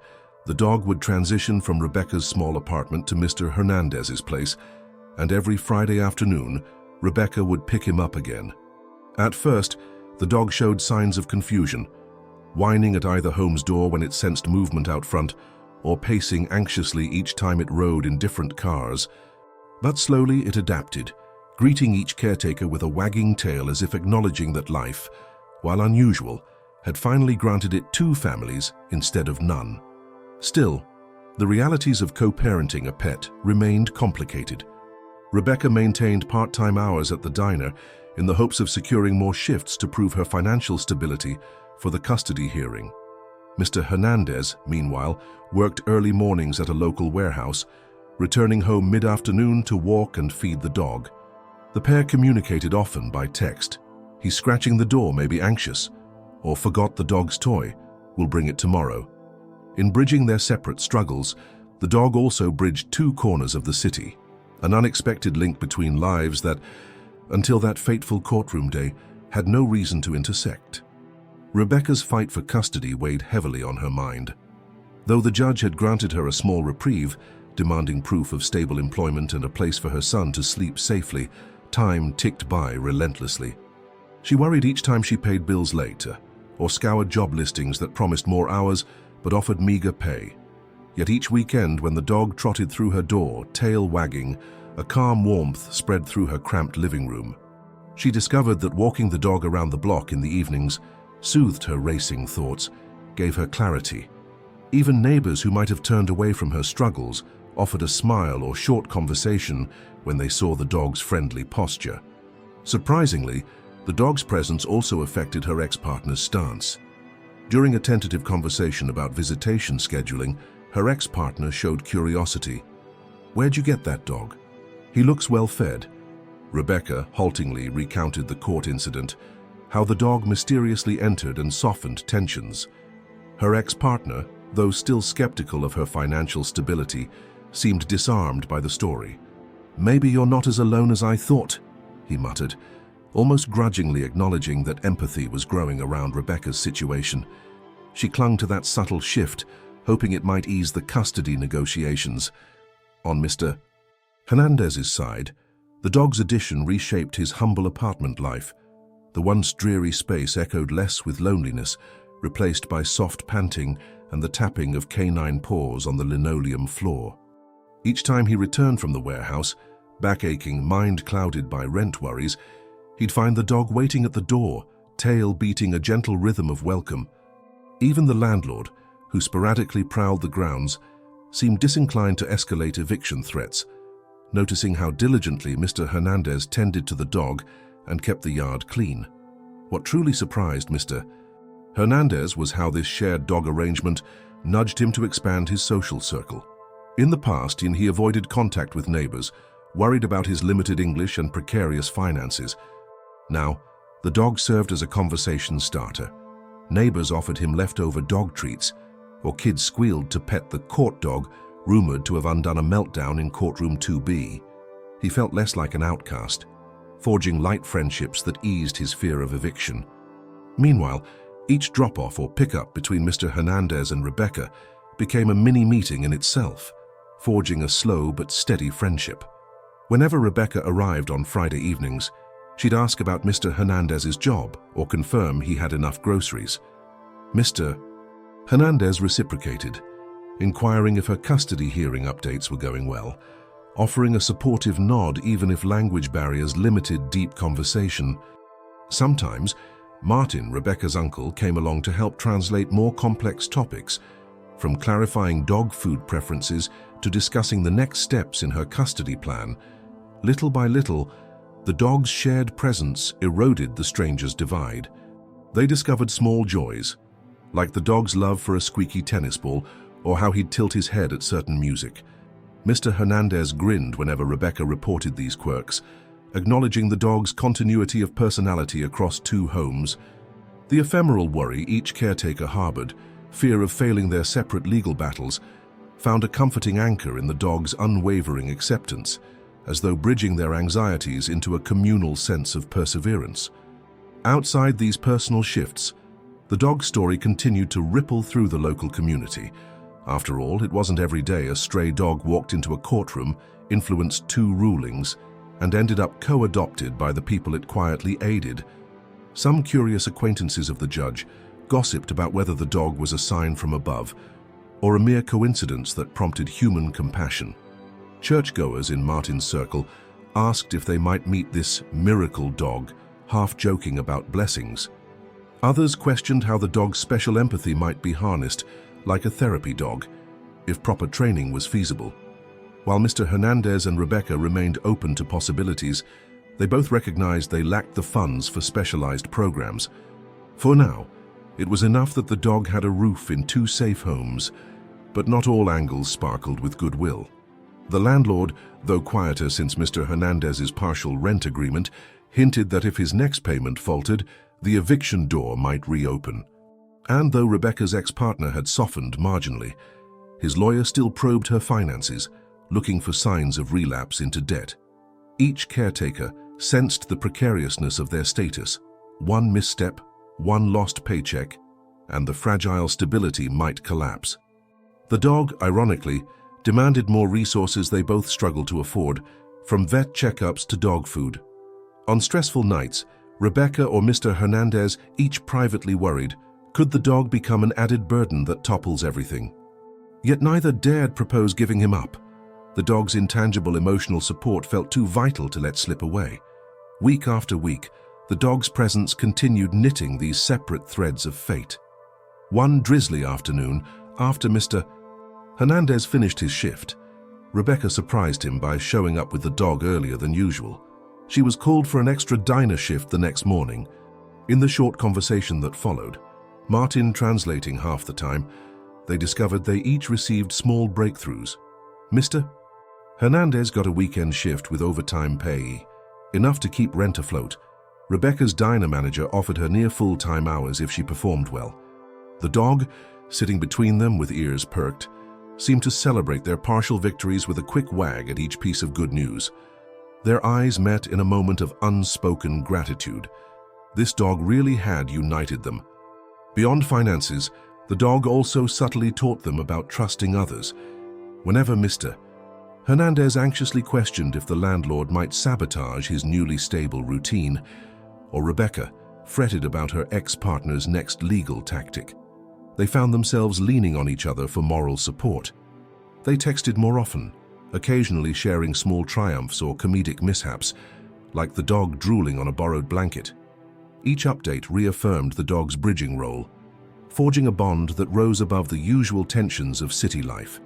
the dog would transition from Rebecca's small apartment to Mr. Hernandez's place, and every Friday afternoon, Rebecca would pick him up again. At first, the dog showed signs of confusion, whining at either home's door when it sensed movement out front, or pacing anxiously each time it rode in different cars. But slowly it adapted, greeting each caretaker with a wagging tail as if acknowledging that life, while unusual, had finally granted it two families instead of none. Still, the realities of co-parenting a pet remained complicated. Rebecca maintained part-time hours at the diner in the hopes of securing more shifts to prove her financial stability for the custody hearing. Mr. Hernandez, meanwhile, worked early mornings at a local warehouse, returning home mid-afternoon to walk and feed the dog. The pair communicated often by text. "He's scratching the door, maybe anxious," or "forgot the dog's toy, we'll bring it tomorrow." In bridging their separate struggles, the dog also bridged two corners of the city, an unexpected link between lives that, until that fateful courtroom day, had no reason to intersect. Rebecca's fight for custody weighed heavily on her mind. Though the judge had granted her a small reprieve, demanding proof of stable employment and a place for her son to sleep safely, time ticked by relentlessly. She worried each time she paid bills late, or scoured job listings that promised more hours but offered meager pay. Yet each weekend when the dog trotted through her door, tail wagging, a calm warmth spread through her cramped living room. She discovered that walking the dog around the block in the evenings soothed her racing thoughts, gave her clarity. Even neighbors who might have turned away from her struggles offered a smile or short conversation when they saw the dog's friendly posture. Surprisingly, the dog's presence also affected her ex-partner's stance. During a tentative conversation about visitation scheduling, her ex-partner showed curiosity. "Where'd you get that dog? He looks well fed." Rebecca haltingly recounted the court incident, how the dog mysteriously entered and softened tensions. Her ex-partner, though still skeptical of her financial stability, seemed disarmed by the story. "Maybe you're not as alone as I thought," he muttered, almost grudgingly acknowledging that empathy was growing around Rebecca's situation. She clung to that subtle shift, hoping it might ease the custody negotiations. On Mr. Hernandez's side, the dog's addition reshaped his humble apartment life. The once dreary space echoed less with loneliness, replaced by soft panting and the tapping of canine paws on the linoleum floor. Each time he returned from the warehouse, back-aching, mind clouded by rent worries, he'd find the dog waiting at the door, tail beating a gentle rhythm of welcome. Even the landlord, who sporadically prowled the grounds, seemed disinclined to escalate eviction threats, noticing how diligently Mr. Hernandez tended to the dog and kept the yard clean. What truly surprised Mr. Hernandez was how this shared dog arrangement nudged him to expand his social circle. In the past, he avoided contact with neighbors, worried about his limited English and precarious finances. Now, the dog served as a conversation starter. Neighbors offered him leftover dog treats, or kids squealed to pet the court dog, rumored to have undone a meltdown in courtroom 2B. He felt less like an outcast, forging light friendships that eased his fear of eviction. Meanwhile, each drop-off or pick-up between Mr. Hernandez and Rebecca became a mini-meeting in itself, forging a slow but steady friendship. Whenever Rebecca arrived on Friday evenings, she'd ask about Mr. Hernandez's job or confirm he had enough groceries. Mr. Hernandez reciprocated, inquiring if her custody hearing updates were going well, offering a supportive nod even if language barriers limited deep conversation. Sometimes, Martin, Rebecca's uncle, came along to help translate more complex topics, from clarifying dog food preferences to discussing the next steps in her custody plan. Little by little, the dog's shared presence eroded the strangers' divide. They discovered small joys, like the dog's love for a squeaky tennis ball or how he'd tilt his head at certain music. Mr. Hernandez grinned whenever Rebecca reported these quirks, acknowledging the dog's continuity of personality across two homes. The ephemeral worry each caretaker harbored, fear of failing their separate legal battles, found a comforting anchor in the dog's unwavering acceptance, as though bridging their anxieties into a communal sense of perseverance. Outside these personal shifts, the dog story continued to ripple through the local community. After all, it wasn't every day a stray dog walked into a courtroom, influenced two rulings, and ended up co-adopted by the people it quietly aided. Some curious acquaintances of the judge gossiped about whether the dog was a sign from above, or a mere coincidence that prompted human compassion. Churchgoers in Martin's circle asked if they might meet this miracle dog, half joking about blessings. Others questioned how the dog's special empathy might be harnessed, like a therapy dog, if proper training was feasible. While Mr. Hernandez and Rebecca remained open to possibilities, they both recognized they lacked the funds for specialized programs. For now, it was enough that the dog had a roof in two safe homes, but not all angles sparkled with goodwill. The landlord, though quieter since Mr. Hernandez's partial rent agreement, hinted that if his next payment faltered, the eviction door might reopen. And though Rebecca's ex-partner had softened marginally, his lawyer still probed her finances, looking for signs of relapse into debt. Each caretaker sensed the precariousness of their status. One misstep, one lost paycheck, and the fragile stability might collapse. The dog, ironically, demanded more resources they both struggled to afford, from vet checkups to dog food. On stressful nights, Rebecca or Mr. Hernandez each privately worried, could the dog become an added burden that topples everything? Yet neither dared propose giving him up. The dog's intangible emotional support felt too vital to let slip away. Week after week, the dog's presence continued knitting these separate threads of fate. One drizzly afternoon, after Mr. Hernandez finished his shift, Rebecca surprised him by showing up with the dog earlier than usual. She was called for an extra diner shift the next morning. In the short conversation that followed, Martin translating half the time, they discovered they each received small breakthroughs. Mr. Hernandez got a weekend shift with overtime pay, enough to keep rent afloat. Rebecca's diner manager offered her near full-time hours if she performed well. The dog, sitting between them with ears perked, seemed to celebrate their partial victories with a quick wag at each piece of good news. Their eyes met in a moment of unspoken gratitude. This dog really had united them. Beyond finances, the dog also subtly taught them about trusting others. Whenever Mr. Hernandez anxiously questioned if the landlord might sabotage his newly stable routine, or Rebecca fretted about her ex-partner's next legal tactic, they found themselves leaning on each other for moral support. They texted more often, occasionally sharing small triumphs or comedic mishaps, like the dog drooling on a borrowed blanket. Each update reaffirmed the dog's bridging role, forging a bond that rose above the usual tensions of city life.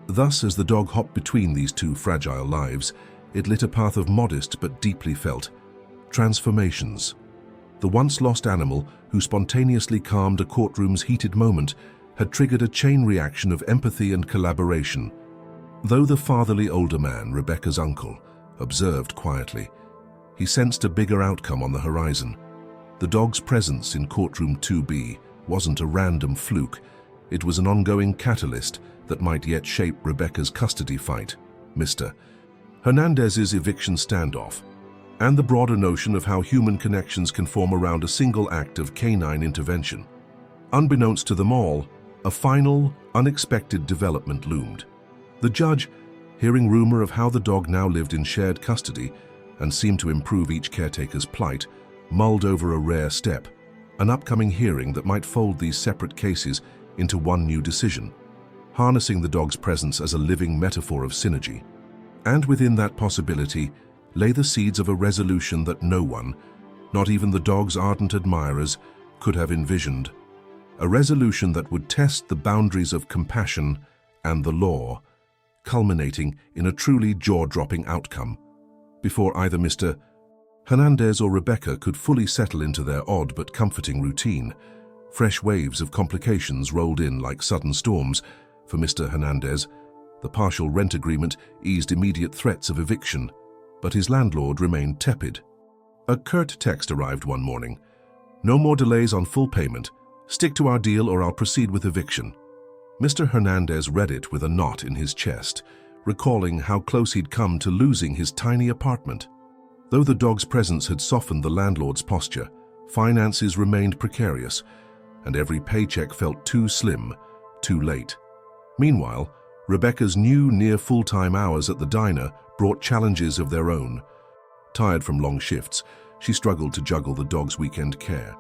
Thus, as the dog hopped between these two fragile lives, it lit a path of modest but deeply felt transformations. The once lost animal, who spontaneously calmed a courtroom's heated moment, had triggered a chain reaction of empathy and collaboration. Though the fatherly older man, Rebecca's uncle, observed quietly, he sensed a bigger outcome on the horizon. The dog's presence in courtroom 2B wasn't a random fluke. It was an ongoing catalyst that might yet shape Rebecca's custody fight. Mr. Hernandez's eviction standoff, and the broader notion of how human connections can form around a single act of canine intervention. Unbeknownst to them all, a final, unexpected development loomed. The judge, hearing rumor of how the dog now lived in shared custody and seemed to improve each caretaker's plight, mulled over a rare step, an upcoming hearing that might fold these separate cases into one new decision, harnessing the dog's presence as a living metaphor of synergy. And within that possibility lay the seeds of a resolution that no one, not even the dog's ardent admirers, could have envisioned. A resolution that would test the boundaries of compassion and the law, culminating in a truly jaw-dropping outcome. Before either Mr. Hernandez or Rebecca could fully settle into their odd but comforting routine, fresh waves of complications rolled in like sudden storms. For Mr. Hernandez, the partial rent agreement eased immediate threats of eviction, but his landlord remained tepid. A curt text arrived one morning. "No more delays on full payment. Stick to our deal or I'll proceed with eviction." Mr. Hernandez read it with a knot in his chest, recalling how close he'd come to losing his tiny apartment. Though the dog's presence had softened the landlord's posture, finances remained precarious, and every paycheck felt too slim, too late. Meanwhile, Rebecca's new near full-time hours at the diner brought challenges of their own. Tired from long shifts, she struggled to juggle the dog's weekend care.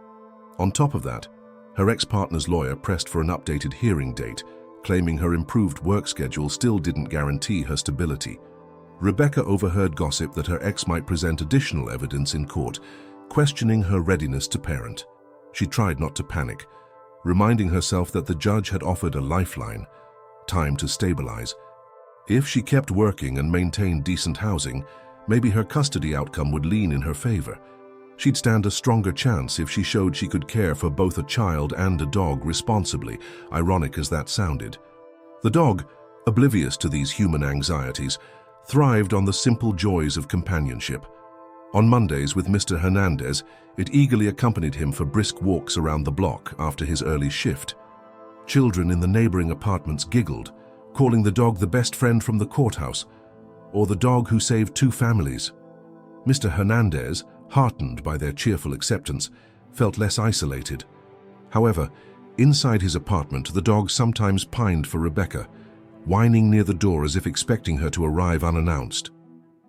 On top of that, her ex-partner's lawyer pressed for an updated hearing date, claiming her improved work schedule still didn't guarantee her stability. Rebecca overheard gossip that her ex might present additional evidence in court, questioning her readiness to parent. She tried not to panic, reminding herself that the judge had offered a lifeline, time to stabilize. If she kept working and maintained decent housing, maybe her custody outcome would lean in her favor. She'd stand a stronger chance if she showed she could care for both a child and a dog responsibly, ironic as that sounded. The dog, oblivious to these human anxieties, thrived on the simple joys of companionship. On Mondays with Mr. Hernandez, it eagerly accompanied him for brisk walks around the block after his early shift. Children in the neighboring apartments giggled, calling the dog the best friend from the courthouse, or the dog who saved 2 families. Mr. Hernandez, heartened by their cheerful acceptance, felt less isolated. However, inside his apartment, the dog sometimes pined for Rebecca, whining near the door as if expecting her to arrive unannounced.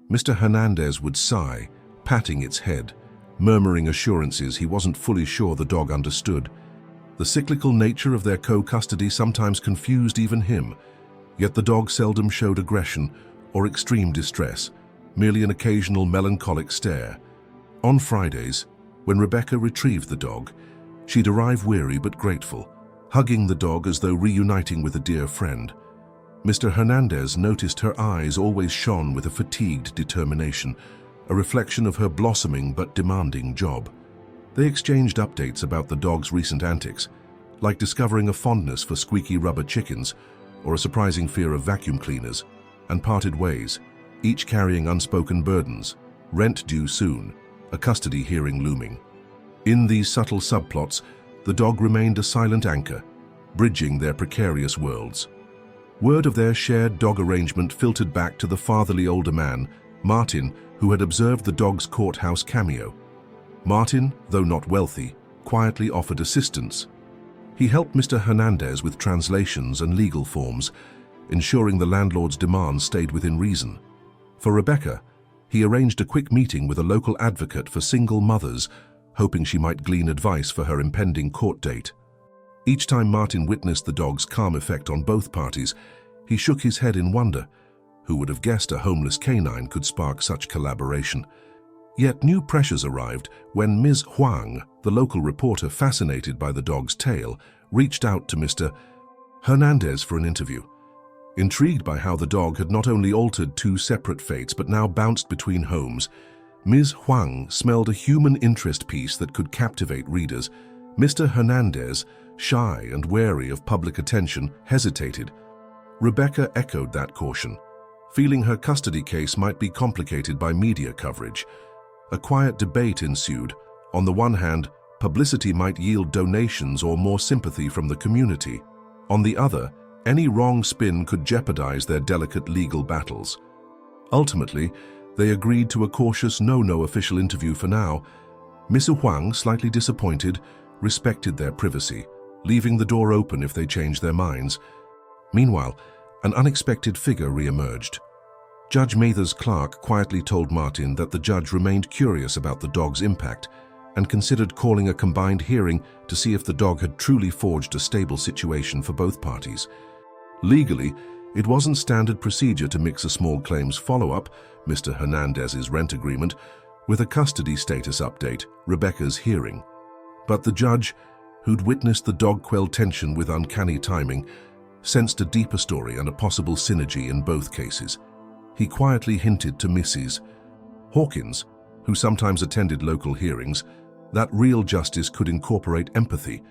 Mr. Hernandez would sigh, patting its head, murmuring assurances he wasn't fully sure the dog understood. The cyclical nature of their co-custody sometimes confused even him, yet the dog seldom showed aggression or extreme distress, merely an occasional melancholic stare. On Fridays, when Rebecca retrieved the dog, she'd arrive weary but grateful, hugging the dog as though reuniting with a dear friend. Mr. Hernandez noticed her eyes always shone with a fatigued determination, a reflection of her blossoming but demanding job. They exchanged updates about the dog's recent antics, like discovering a fondness for squeaky rubber chickens or a surprising fear of vacuum cleaners, and parted ways, each carrying unspoken burdens, rent due soon, a custody hearing looming. In these subtle subplots, the dog remained a silent anchor, bridging their precarious worlds. Word of their shared dog arrangement filtered back to the fatherly older man, Martin, who had observed the dog's courthouse cameo. Martin, though not wealthy, quietly offered assistance. He helped Mr. Hernandez with translations and legal forms, ensuring the landlord's demands stayed within reason. For Rebecca, he arranged a quick meeting with a local advocate for single mothers, hoping she might glean advice for her impending court date. Each time Martin witnessed the dog's calm effect on both parties, he shook his head in wonder. Who would have guessed a homeless canine could spark such collaboration? Yet new pressures arrived when Ms. Huang, the local reporter fascinated by the dog's tale, reached out to Mr. Hernandez for an interview. Intrigued by how the dog had not only altered 2 separate fates but now bounced between homes, Ms. Huang smelled a human interest piece that could captivate readers. Mr. Hernandez, shy and wary of public attention, hesitated. Rebecca echoed that caution, feeling her custody case might be complicated by media coverage. A quiet debate ensued. On the one hand, publicity might yield donations or more sympathy from the community. On the other, any wrong spin could jeopardize their delicate legal battles. Ultimately, They agreed to a cautious no official interview for now. Mr. Huang, slightly disappointed, respected their privacy, leaving the door open if they changed their minds. Meanwhile, an unexpected figure re-emerged. Judge Mather's clerk quietly told Martin that the judge remained curious about the dog's impact and considered calling a combined hearing to see if the dog had truly forged a stable situation for both parties. Legally, it wasn't standard procedure to mix a small claims follow-up, Mr. Hernandez's rent agreement, with a custody status update, Rebecca's hearing. But the judge, who'd witnessed the dog quell tension with uncanny timing, sensed a deeper story and a possible synergy in both cases. He quietly hinted to Mrs. Hawkins, who sometimes attended local hearings, that real justice could incorporate empathy,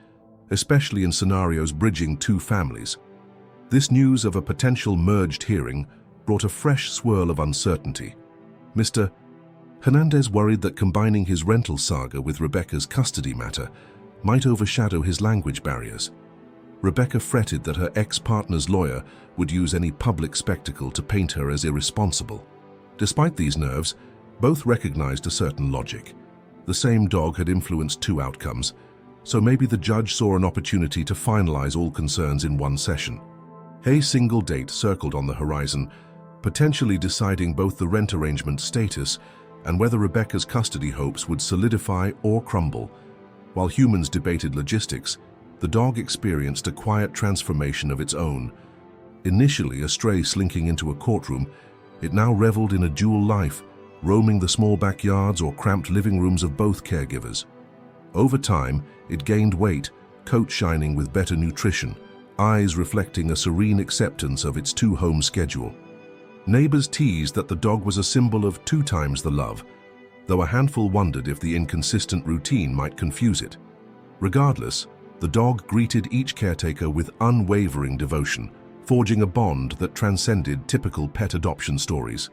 especially in scenarios bridging two families. This news of a potential merged hearing brought a fresh swirl of uncertainty. Mr. Hernandez worried that combining his rental saga with Rebecca's custody matter might overshadow his language barriers. Rebecca fretted that her ex-partner's lawyer would use any public spectacle to paint her as irresponsible. Despite these nerves, both recognized a certain logic. The same dog had influenced two outcomes, so maybe the judge saw an opportunity to finalize all concerns in one session. A single date circled on the horizon, potentially deciding both the rent arrangement status and whether Rebecca's custody hopes would solidify or crumble. While humans debated logistics, the dog experienced a quiet transformation of its own. Initially a stray slinking into a courtroom, it now reveled in a dual life, roaming the small backyards or cramped living rooms of both caregivers. Over time, it gained weight, coat shining with better nutrition, eyes reflecting a serene acceptance of its two-home schedule. Neighbors teased that the dog was a symbol of 2 times the love, though a handful wondered if the inconsistent routine might confuse it. Regardless, the dog greeted each caretaker with unwavering devotion, forging a bond that transcended typical pet adoption stories.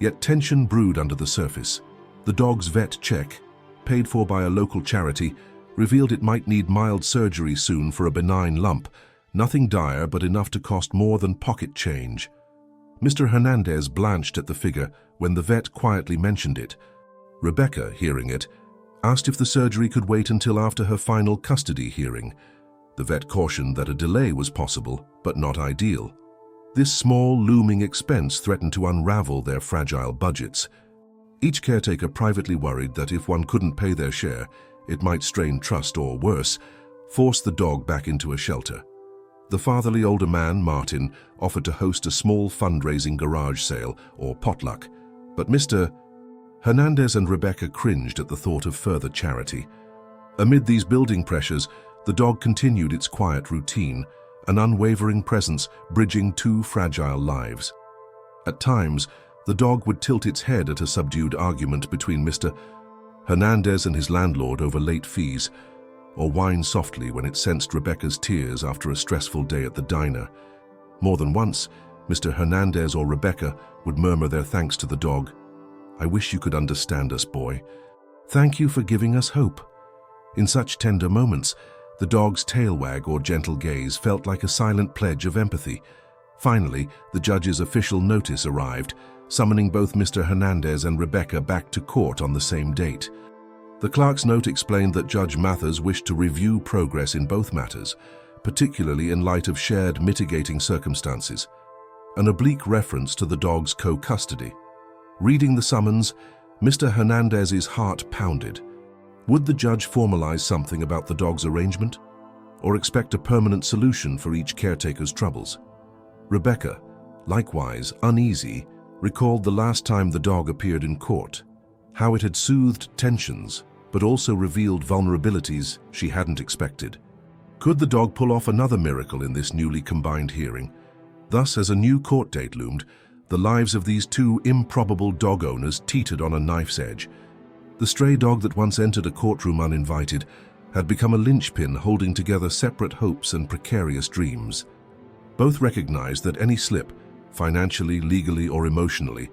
Yet tension brewed under the surface. The dog's vet check, paid for by a local charity, revealed it might need mild surgery soon for a benign lump, nothing dire but enough to cost more than pocket change. Mr. Hernandez blanched at the figure when the vet quietly mentioned it. Rebecca, hearing it, asked if the surgery could wait until after her final custody hearing. The vet cautioned that a delay was possible, but not ideal. This small, looming expense threatened to unravel their fragile budgets. Each caretaker privately worried that if one couldn't pay their share, it might strain trust or, worse, force the dog back into a shelter. The fatherly older man, Martin, offered to host a small fundraising garage sale or potluck, but Mr. Hernandez and Rebecca cringed at the thought of further charity. Amid these building pressures, the dog continued its quiet routine, an unwavering presence bridging two fragile lives. At times, the dog would tilt its head at a subdued argument between Mr. Hernandez and his landlord over late fees, or whine softly when it sensed Rebecca's tears after a stressful day at the diner. More than once, Mr. Hernandez or Rebecca would murmur their thanks to the dog. "I wish you could understand us, boy. Thank you for giving us hope." In such tender moments, the dog's tail wag or gentle gaze felt like a silent pledge of empathy. Finally, the judge's official notice arrived, summoning both Mr. Hernandez and Rebecca back to court on the same date. The clerk's note explained that Judge Mathers wished to review progress in both matters, particularly in light of shared mitigating circumstances, an oblique reference to the dog's co-custody. Reading the summons, Mr. Hernandez's heart pounded. Would the judge formalize something about the dog's arrangement, or expect a permanent solution for each caretaker's troubles? Rebecca, likewise uneasy, recalled the last time the dog appeared in court, how it had soothed tensions, but also revealed vulnerabilities she hadn't expected. Could the dog pull off another miracle in this newly combined hearing? Thus, as a new court date loomed, the lives of these two improbable dog owners teetered on a knife's edge. The stray dog that once entered a courtroom uninvited had become a linchpin holding together separate hopes and precarious dreams. Both recognized that any slip, financially, legally, or emotionally,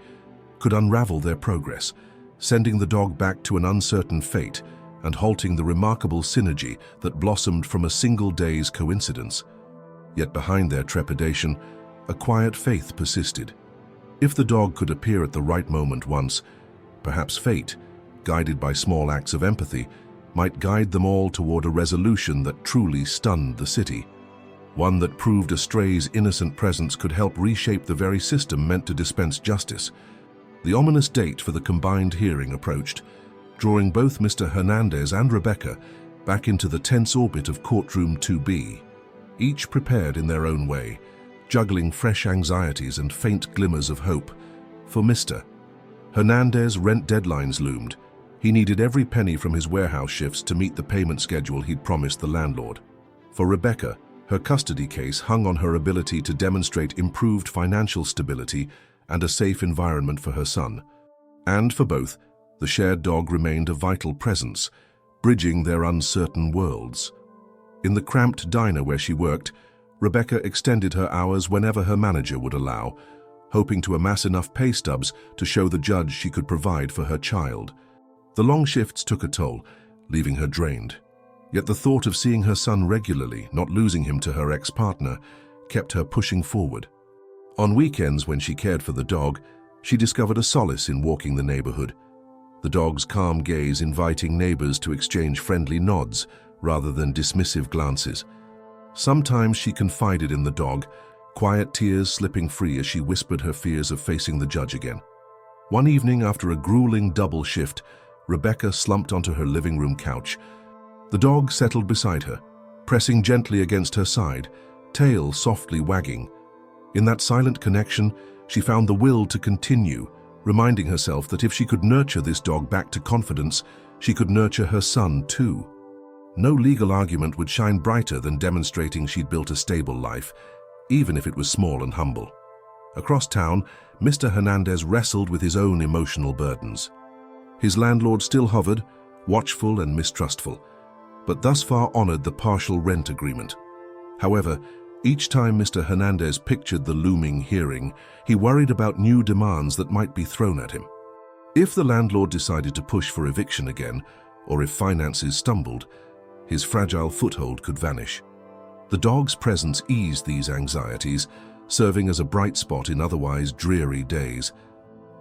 could unravel their progress, sending the dog back to an uncertain fate and halting the remarkable synergy that blossomed from a single day's coincidence. Yet behind their trepidation, a quiet faith persisted. If the dog could appear at the right moment once, perhaps fate, guided by small acts of empathy, might guide them all toward a resolution that truly stunned the city. One that proved a stray's innocent presence could help reshape the very system meant to dispense justice. The ominous date for the combined hearing approached, drawing both Mr. Hernandez and Rebecca back into the tense orbit of courtroom 2B, each prepared in their own way, juggling fresh anxieties and faint glimmers of hope. For Mr. Hernandez, rent deadlines loomed. He needed every penny from his warehouse shifts to meet the payment schedule he'd promised the landlord. For Rebecca, her custody case hung on her ability to demonstrate improved financial stability and a safe environment for her son. And for both, the shared dog remained a vital presence, bridging their uncertain worlds. In the cramped diner where she worked, Rebecca extended her hours whenever her manager would allow, hoping to amass enough pay stubs to show the judge she could provide for her child. The long shifts took a toll, leaving her drained. Yet the thought of seeing her son regularly, not losing him to her ex-partner, kept her pushing forward. On weekends, when she cared for the dog, she discovered a solace in walking the neighborhood, the dog's calm gaze inviting neighbors to exchange friendly nods rather than dismissive glances. Sometimes she confided in the dog, quiet tears slipping free as she whispered her fears of facing the judge again. One evening, after a grueling double shift, Rebecca slumped onto her living room couch. The dog settled beside her, pressing gently against her side, tail softly wagging. In that silent connection, she found the will to continue, reminding herself that if she could nurture this dog back to confidence, she could nurture her son too. No legal argument would shine brighter than demonstrating she'd built a stable life, even if it was small and humble. Across town, Mr. Hernandez wrestled with his own emotional burdens. His landlord still hovered, watchful and mistrustful, but thus far honored the partial rent agreement. However, each time Mr. Hernandez pictured the looming hearing, he worried about new demands that might be thrown at him. If the landlord decided to push for eviction again, or if finances stumbled, his fragile foothold could vanish. The dog's presence eased these anxieties, serving as a bright spot in otherwise dreary days.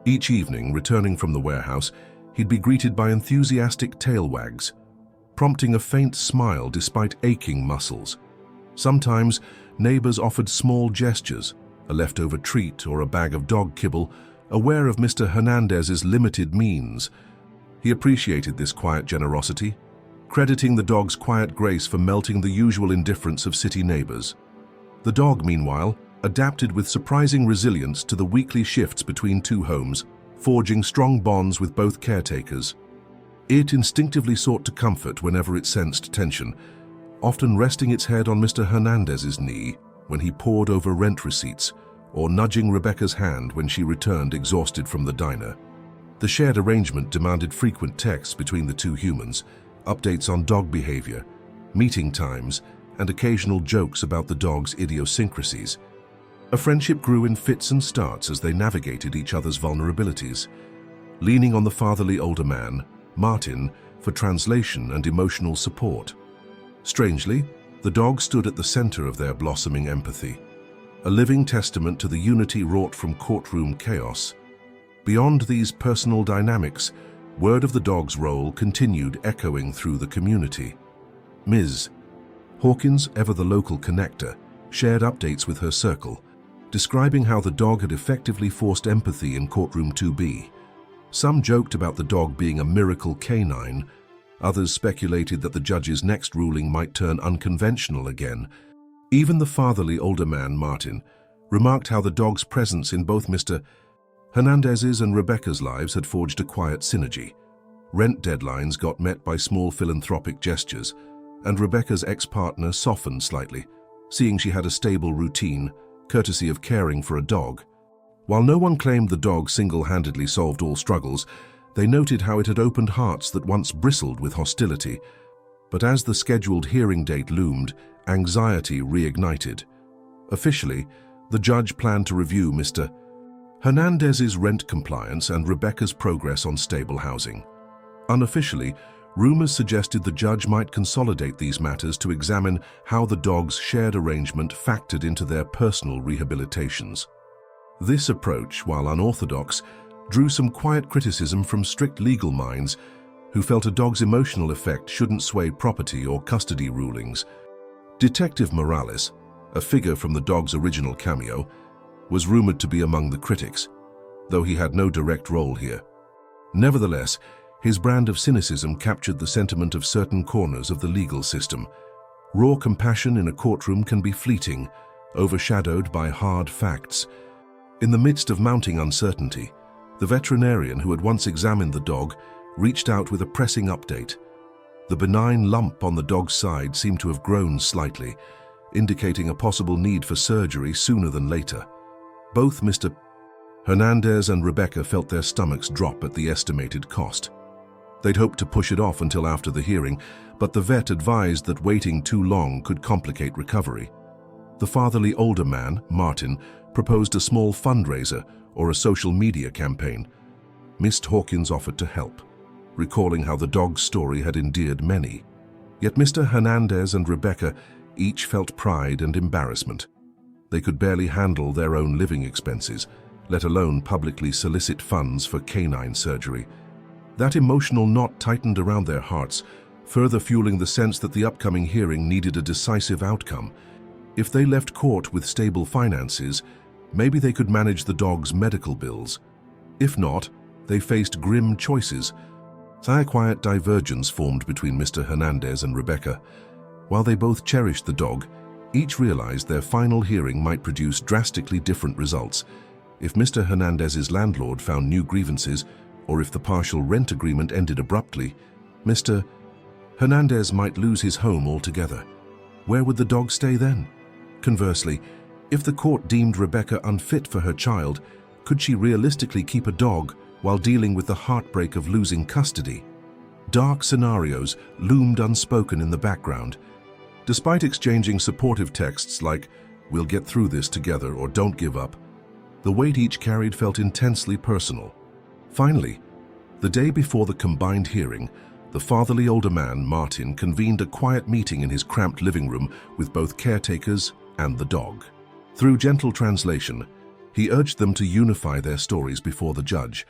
Each evening, returning from the warehouse, he'd be greeted by enthusiastic tail wags, prompting a faint smile despite aching muscles. Sometimes, neighbors offered small gestures, a leftover treat or a bag of dog kibble, aware of Mr. Hernandez's limited means. He appreciated this quiet generosity, crediting the dog's quiet grace for melting the usual indifference of city neighbors. The dog, meanwhile, adapted with surprising resilience to the weekly shifts between two homes, forging strong bonds with both caretakers. It instinctively sought to comfort whenever it sensed tension, often resting its head on Mr. Hernandez's knee when he pored over rent receipts, or nudging Rebecca's hand when she returned exhausted from the diner. The shared arrangement demanded frequent texts between the two humans, updates on dog behavior, meeting times, and occasional jokes about the dog's idiosyncrasies. A friendship grew in fits and starts as they navigated each other's vulnerabilities, leaning on the fatherly older man, Martin, for translation and emotional support. Strangely, the dog stood at the center of their blossoming empathy, a living testament to the unity wrought from courtroom chaos. Beyond these personal dynamics, word of the dog's role continued echoing through the community. Ms. Hawkins, ever the local connector, shared updates with her circle, describing how the dog had effectively forced empathy in courtroom 2B. Some joked about the dog being a miracle canine. Others speculated that the judge's next ruling might turn unconventional again. Even the fatherly older man, Martin, remarked how the dog's presence in both Mr. Hernandez's and Rebecca's lives had forged a quiet synergy. Rent deadlines got met by small philanthropic gestures, and Rebecca's ex-partner softened slightly, seeing she had a stable routine, courtesy of caring for a dog. While no one claimed the dog single-handedly solved all struggles, they noted how it had opened hearts that once bristled with hostility. But as the scheduled hearing date loomed, anxiety reignited. Officially, the judge planned to review Mr. Hernandez's rent compliance and Rebecca's progress on stable housing. Unofficially, rumors suggested the judge might consolidate these matters to examine how the dog's shared arrangement factored into their personal rehabilitations. This approach, while unorthodox, drew some quiet criticism from strict legal minds who felt a dog's emotional effect shouldn't sway property or custody rulings. Detective Morales, a figure from the dog's original cameo, was rumored to be among the critics, though he had no direct role here. Nevertheless, his brand of cynicism captured the sentiment of certain corners of the legal system. Raw compassion in a courtroom can be fleeting, overshadowed by hard facts. In the midst of mounting uncertainty, the veterinarian who had once examined the dog reached out with a pressing update. The benign lump on the dog's side seemed to have grown slightly, indicating a possible need for surgery sooner than later. Both Mr. Hernandez and Rebecca felt their stomachs drop at the estimated cost. They'd hoped to push it off until after the hearing, but the vet advised that waiting too long could complicate recovery. The fatherly older man, Martin, proposed a small fundraiser or a social media campaign. Miss Hawkins offered to help, recalling how the dog's story had endeared many. Yet Mr. Hernandez and Rebecca each felt pride and embarrassment. They could barely handle their own living expenses, let alone publicly solicit funds for canine surgery. That emotional knot tightened around their hearts, further fueling the sense that the upcoming hearing needed a decisive outcome. If they left court with stable finances, maybe they could manage the dog's medical bills. If not, they faced grim choices. A quiet divergence formed between Mr. Hernandez and Rebecca. While they both cherished the dog, each realized their final hearing might produce drastically different results. If Mr. Hernandez's landlord found new grievances, or if the partial rent agreement ended abruptly, Mr. Hernandez might lose his home altogether. Where would the dog stay then? Conversely, if the court deemed Rebecca unfit for her child, could she realistically keep a dog while dealing with the heartbreak of losing custody? Dark scenarios loomed unspoken in the background. Despite exchanging supportive texts like, "We'll get through this together" or "Don't give up," the weight each carried felt intensely personal. Finally, the day before the combined hearing, the fatherly older man, Martin, convened a quiet meeting in his cramped living room with both caretakers and the dog. Through gentle translation, he urged them to unify their stories before the judge,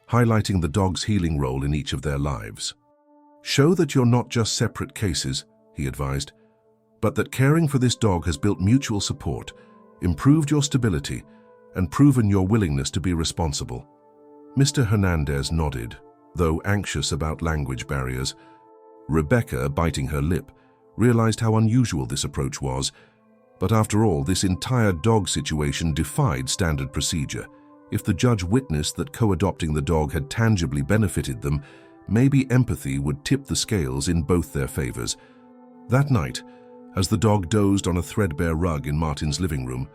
highlighting the dog's healing role in each of their lives. "Show that you're not just separate cases," he advised, "but that caring for this dog has built mutual support, improved your stability, and proven your willingness to be responsible." Mr. Hernandez nodded, though anxious about language barriers. Rebecca, biting her lip, realized how unusual this approach was. But after all, this entire dog situation defied standard procedure. If the judge witnessed that co-adopting the dog had tangibly benefited them, maybe empathy would tip the scales in both their favors. That night, as the dog dozed on a threadbare rug in Martin's living room,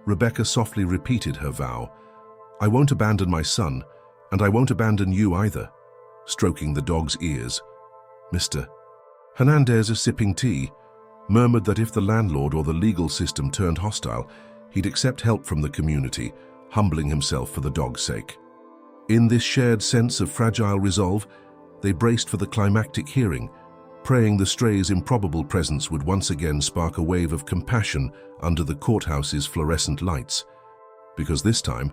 Rebecca softly repeated her vow, "I won't abandon my son, and I won't abandon you either," stroking the dog's ears. Mr. Hernandez, sipping tea, murmured that if the landlord or the legal system turned hostile, he'd accept help from the community, humbling himself for the dog's sake. In this shared sense of fragile resolve, they braced for the climactic hearing, praying the stray's improbable presence would once again spark a wave of compassion under the courthouse's fluorescent lights. Because this time,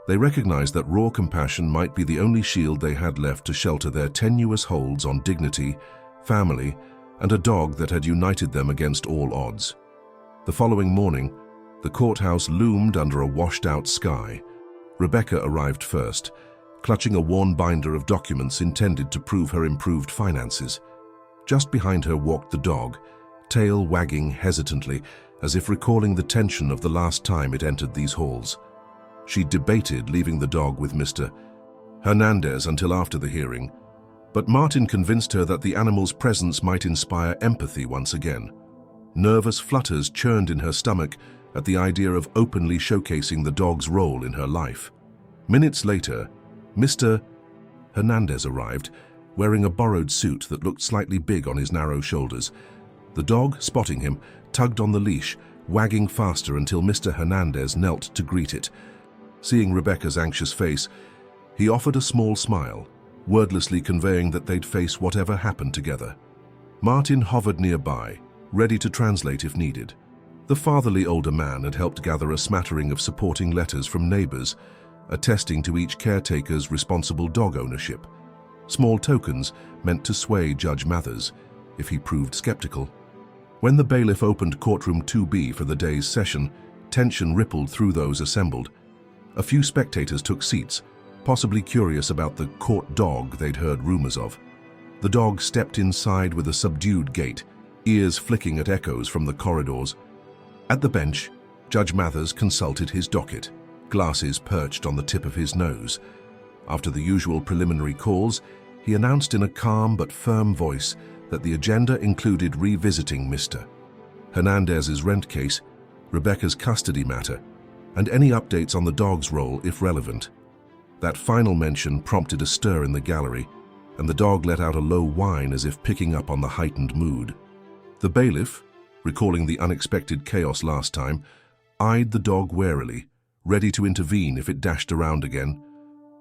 they recognized that raw compassion might be the only shield they had left to shelter their tenuous holds on dignity, family, and a dog that had united them against all odds. The following morning, the courthouse loomed under a washed-out sky. Rebecca arrived first, clutching a worn binder of documents intended to prove her improved finances. Just behind her walked the dog, tail wagging hesitantly, as if recalling the tension of the last time it entered these halls. She debated leaving the dog with Mr. Hernandez until after the hearing, but Martin convinced her that the animal's presence might inspire empathy once again. Nervous flutters churned in her stomach at the idea of openly showcasing the dog's role in her life. Minutes later, Mr. Hernandez arrived, wearing a borrowed suit that looked slightly big on his narrow shoulders. The dog, spotting him, tugged on the leash, wagging faster until Mr. Hernandez knelt to greet it. Seeing Rebecca's anxious face, he offered a small smile, wordlessly conveying that they'd face whatever happened together. Martin hovered nearby, ready to translate if needed. The fatherly older man had helped gather a smattering of supporting letters from neighbors, attesting to each caretaker's responsible dog ownership. Small tokens meant to sway Judge Mathers, if he proved skeptical. When the bailiff opened courtroom 2B for the day's session, tension rippled through those assembled. A few spectators took seats, possibly curious about the court dog they'd heard rumors of. The dog stepped inside with a subdued gait, ears flicking at echoes from the corridors. At the bench, Judge Mathers consulted his docket, glasses perched on the tip of his nose. After the usual preliminary calls, he announced in a calm but firm voice that the agenda included revisiting Mr. Hernandez's rent case, Rebecca's custody matter, and any updates on the dog's role if relevant. That final mention prompted a stir in the gallery, and the dog let out a low whine as if picking up on the heightened mood. The bailiff, recalling the unexpected chaos last time, eyed the dog warily, ready to intervene if it dashed around again.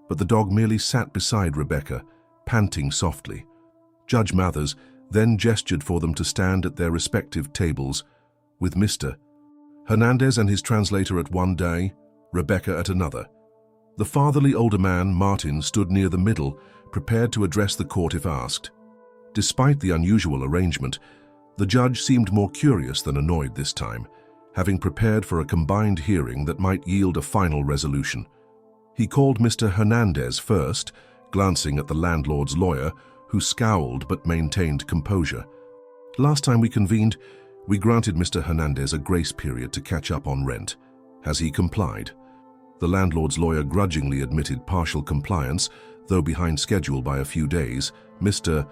But the dog merely sat beside Rebecca, panting softly. Judge Mathers then gestured for them to stand at their respective tables, with Mr. Hernandez and his translator at one day, Rebecca at another. The fatherly older man, Martin, stood near the middle, prepared to address the court if asked. Despite the unusual arrangement, the judge seemed more curious than annoyed this time, having prepared for a combined hearing that might yield a final resolution. He called Mr. Hernandez first, glancing at the landlord's lawyer, who scowled but maintained composure. Last time we convened, we granted Mr. Hernandez a grace period to catch up on rent. Has he complied? The landlord's lawyer grudgingly admitted partial compliance, though behind schedule by a few days. Mr.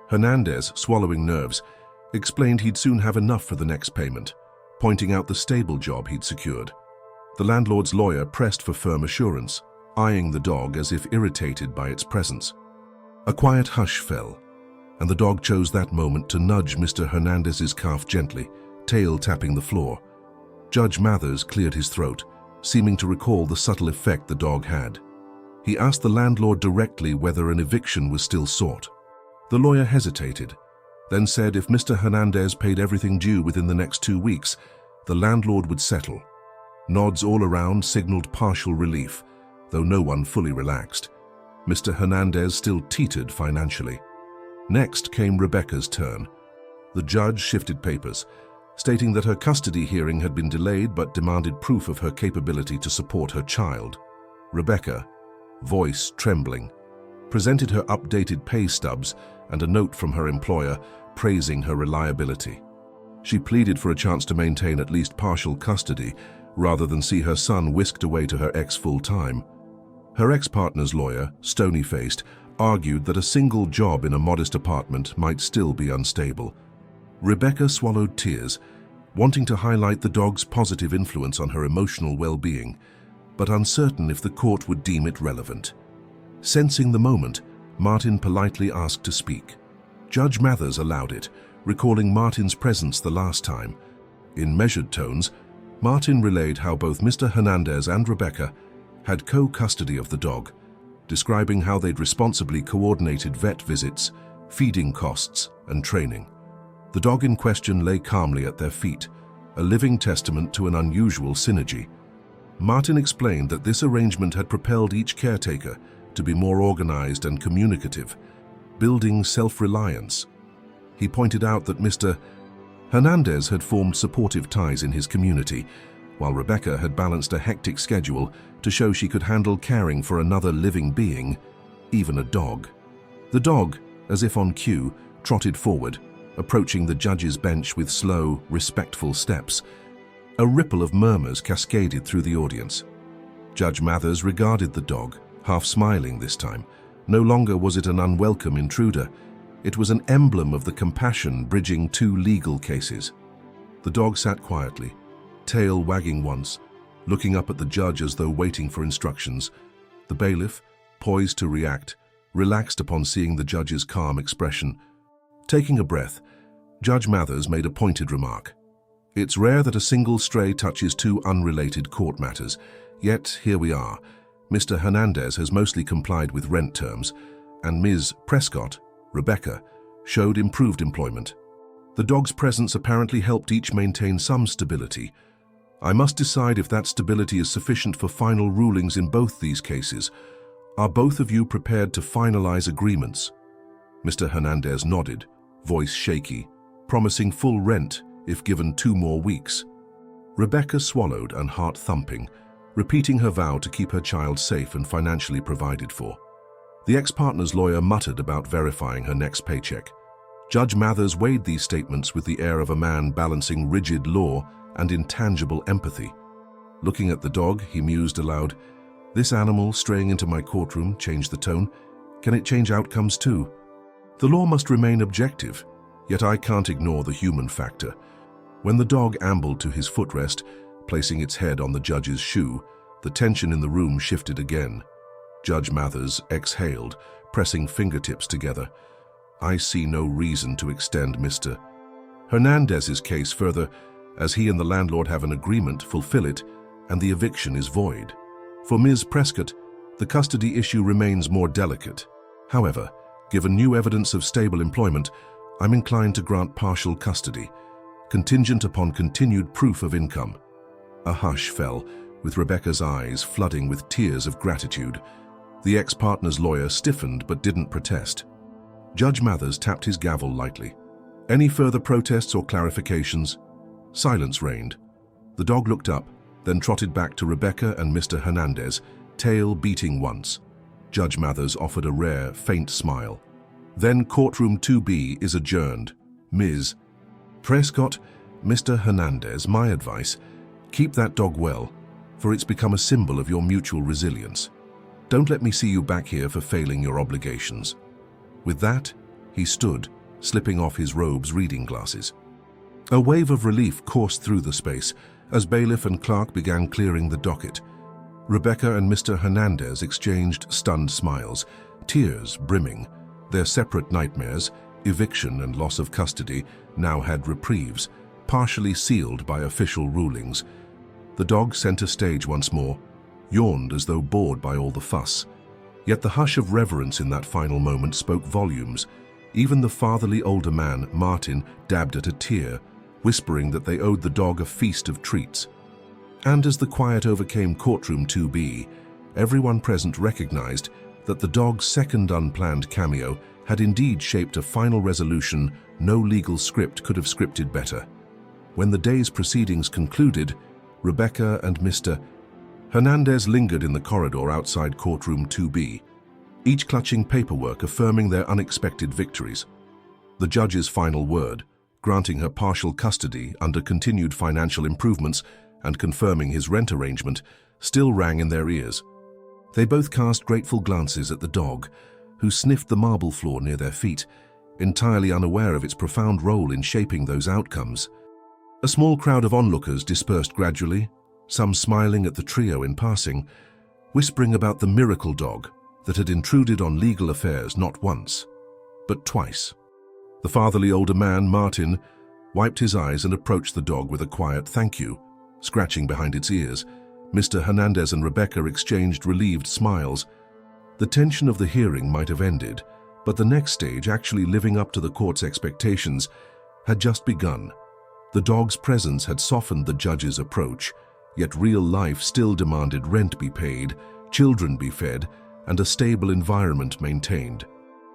Hernandez, swallowing nerves, explained he'd soon have enough for the next payment, pointing out the stable job he'd secured. The landlord's lawyer pressed for firm assurance, eyeing the dog as if irritated by its presence. A quiet hush fell, and the dog chose that moment to nudge Mr. Hernandez's calf gently, tail tapping the floor. Judge Mathers cleared his throat, seeming to recall the subtle effect the dog had. He asked the landlord directly whether an eviction was still sought. The lawyer hesitated, then said if Mr. Hernandez paid everything due within the next 2 weeks, the landlord would settle. Nods all around signaled partial relief, though no one fully relaxed. Mr. Hernandez still teetered financially. Next came Rebecca's turn. The judge shifted papers, stating that her custody hearing had been delayed but demanded proof of her capability to support her child. Rebecca, voice trembling, presented her updated pay stubs and a note from her employer praising her reliability. She pleaded for a chance to maintain at least partial custody rather than see her son whisked away to her ex full-time. Her ex-partner's lawyer, stony-faced, argued that a single job in a modest apartment might still be unstable. Rebecca swallowed tears, wanting to highlight the dog's positive influence on her emotional well-being, but uncertain if the court would deem it relevant. Sensing the moment, Martin politely asked to speak. Judge Mathers allowed it, recalling Martin's presence the last time. In measured tones, Martin relayed how both Mr. Hernandez and Rebecca had co-custody of the dog, describing how they'd responsibly coordinated vet visits, feeding costs, and training. The dog in question lay calmly at their feet, a living testament to an unusual synergy. Martin explained that this arrangement had propelled each caretaker to be more organized and communicative, building self-reliance. He pointed out that Mr. Hernandez had formed supportive ties in his community, while Rebecca had balanced a hectic schedule to show she could handle caring for another living being, even a dog. The dog, as if on cue, trotted forward, approaching the judge's bench with slow, respectful steps. A ripple of murmurs cascaded through the audience. Judge Mathers regarded the dog, half smiling this time. No longer was it an unwelcome intruder. It was an emblem of the compassion bridging 2 legal cases. The dog sat quietly, tail wagging once, looking up at the judge as though waiting for instructions. The bailiff, poised to react, relaxed upon seeing the judge's calm expression. Taking a breath, Judge Mathers made a pointed remark. It's rare that a single stray touches 2 unrelated court matters, yet here we are. Mr. Hernandez has mostly complied with rent terms, and Ms. Prescott, Rebecca, showed improved employment. The dog's presence apparently helped each maintain some stability. I must decide if that stability is sufficient for final rulings in both these cases. Are both of you prepared to finalize agreements? Mr. Hernandez nodded, voice shaky, promising full rent if given 2 more weeks. Rebecca swallowed and heart thumping, repeating her vow to keep her child safe and financially provided for. The ex-partner's lawyer muttered about verifying her next paycheck. Judge Mathers weighed these statements with the air of a man balancing rigid law and intangible empathy. Looking at the dog, he mused aloud, "This animal straying into my courtroom changed the tone. Can it change outcomes too? The law must remain objective, yet I can't ignore the human factor." When the dog ambled to his footrest, placing its head on the judge's shoe, the tension in the room shifted again. Judge Mathers exhaled, pressing fingertips together. "I see no reason to extend Mr. Hernandez's case further, as he and the landlord have an agreement, fulfill it, and the eviction is void. For Ms. Prescott, the custody issue remains more delicate. However, given new evidence of stable employment, I'm inclined to grant partial custody, contingent upon continued proof of income." A hush fell, with Rebecca's eyes flooding with tears of gratitude. The ex-partner's lawyer stiffened but didn't protest. Judge Mathers tapped his gavel lightly. "Any further protests or clarifications?" Silence reigned. The dog looked up, then trotted back to Rebecca and Mr. Hernandez, tail beating once. Judge Mathers offered a rare, faint smile. "Then courtroom 2B is adjourned. Ms. Prescott, Mr. Hernandez, my advice, keep that dog well, for it's become a symbol of your mutual resilience. Don't let me see you back here for failing your obligations." With that, he stood, slipping off his robe's reading glasses. A wave of relief coursed through the space as bailiff and clerk began clearing the docket. Rebecca and Mr. Hernandez exchanged stunned smiles, tears brimming. Their separate nightmares, eviction and loss of custody, now had reprieves, partially sealed by official rulings. The dog center stage once more, yawned as though bored by all the fuss. Yet the hush of reverence in that final moment spoke volumes. Even the fatherly older man, Martin, dabbed at a tear, whispering that they owed the dog a feast of treats. And as the quiet overcame courtroom 2B, everyone present recognized that the dog's second unplanned cameo had indeed shaped a final resolution no legal script could have scripted better. When the day's proceedings concluded, Rebecca and Mr. Hernandez lingered in the corridor outside courtroom 2B, each clutching paperwork affirming their unexpected victories. The judge's final word, granting her partial custody under continued financial improvements and confirming his rent arrangement, still rang in their ears. They both cast grateful glances at the dog, who sniffed the marble floor near their feet, entirely unaware of its profound role in shaping those outcomes. A small crowd of onlookers dispersed gradually, some smiling at the trio in passing, whispering about the miracle dog that had intruded on legal affairs not once, but twice. The fatherly older man, Martin, wiped his eyes and approached the dog with a quiet "thank you," scratching behind its ears. Mr. Hernandez and Rebecca exchanged relieved smiles. The tension of the hearing might have ended, but the next stage, actually living up to the court's expectations, had just begun. The dog's presence had softened the judge's approach, yet real life still demanded rent be paid, children be fed, and a stable environment maintained.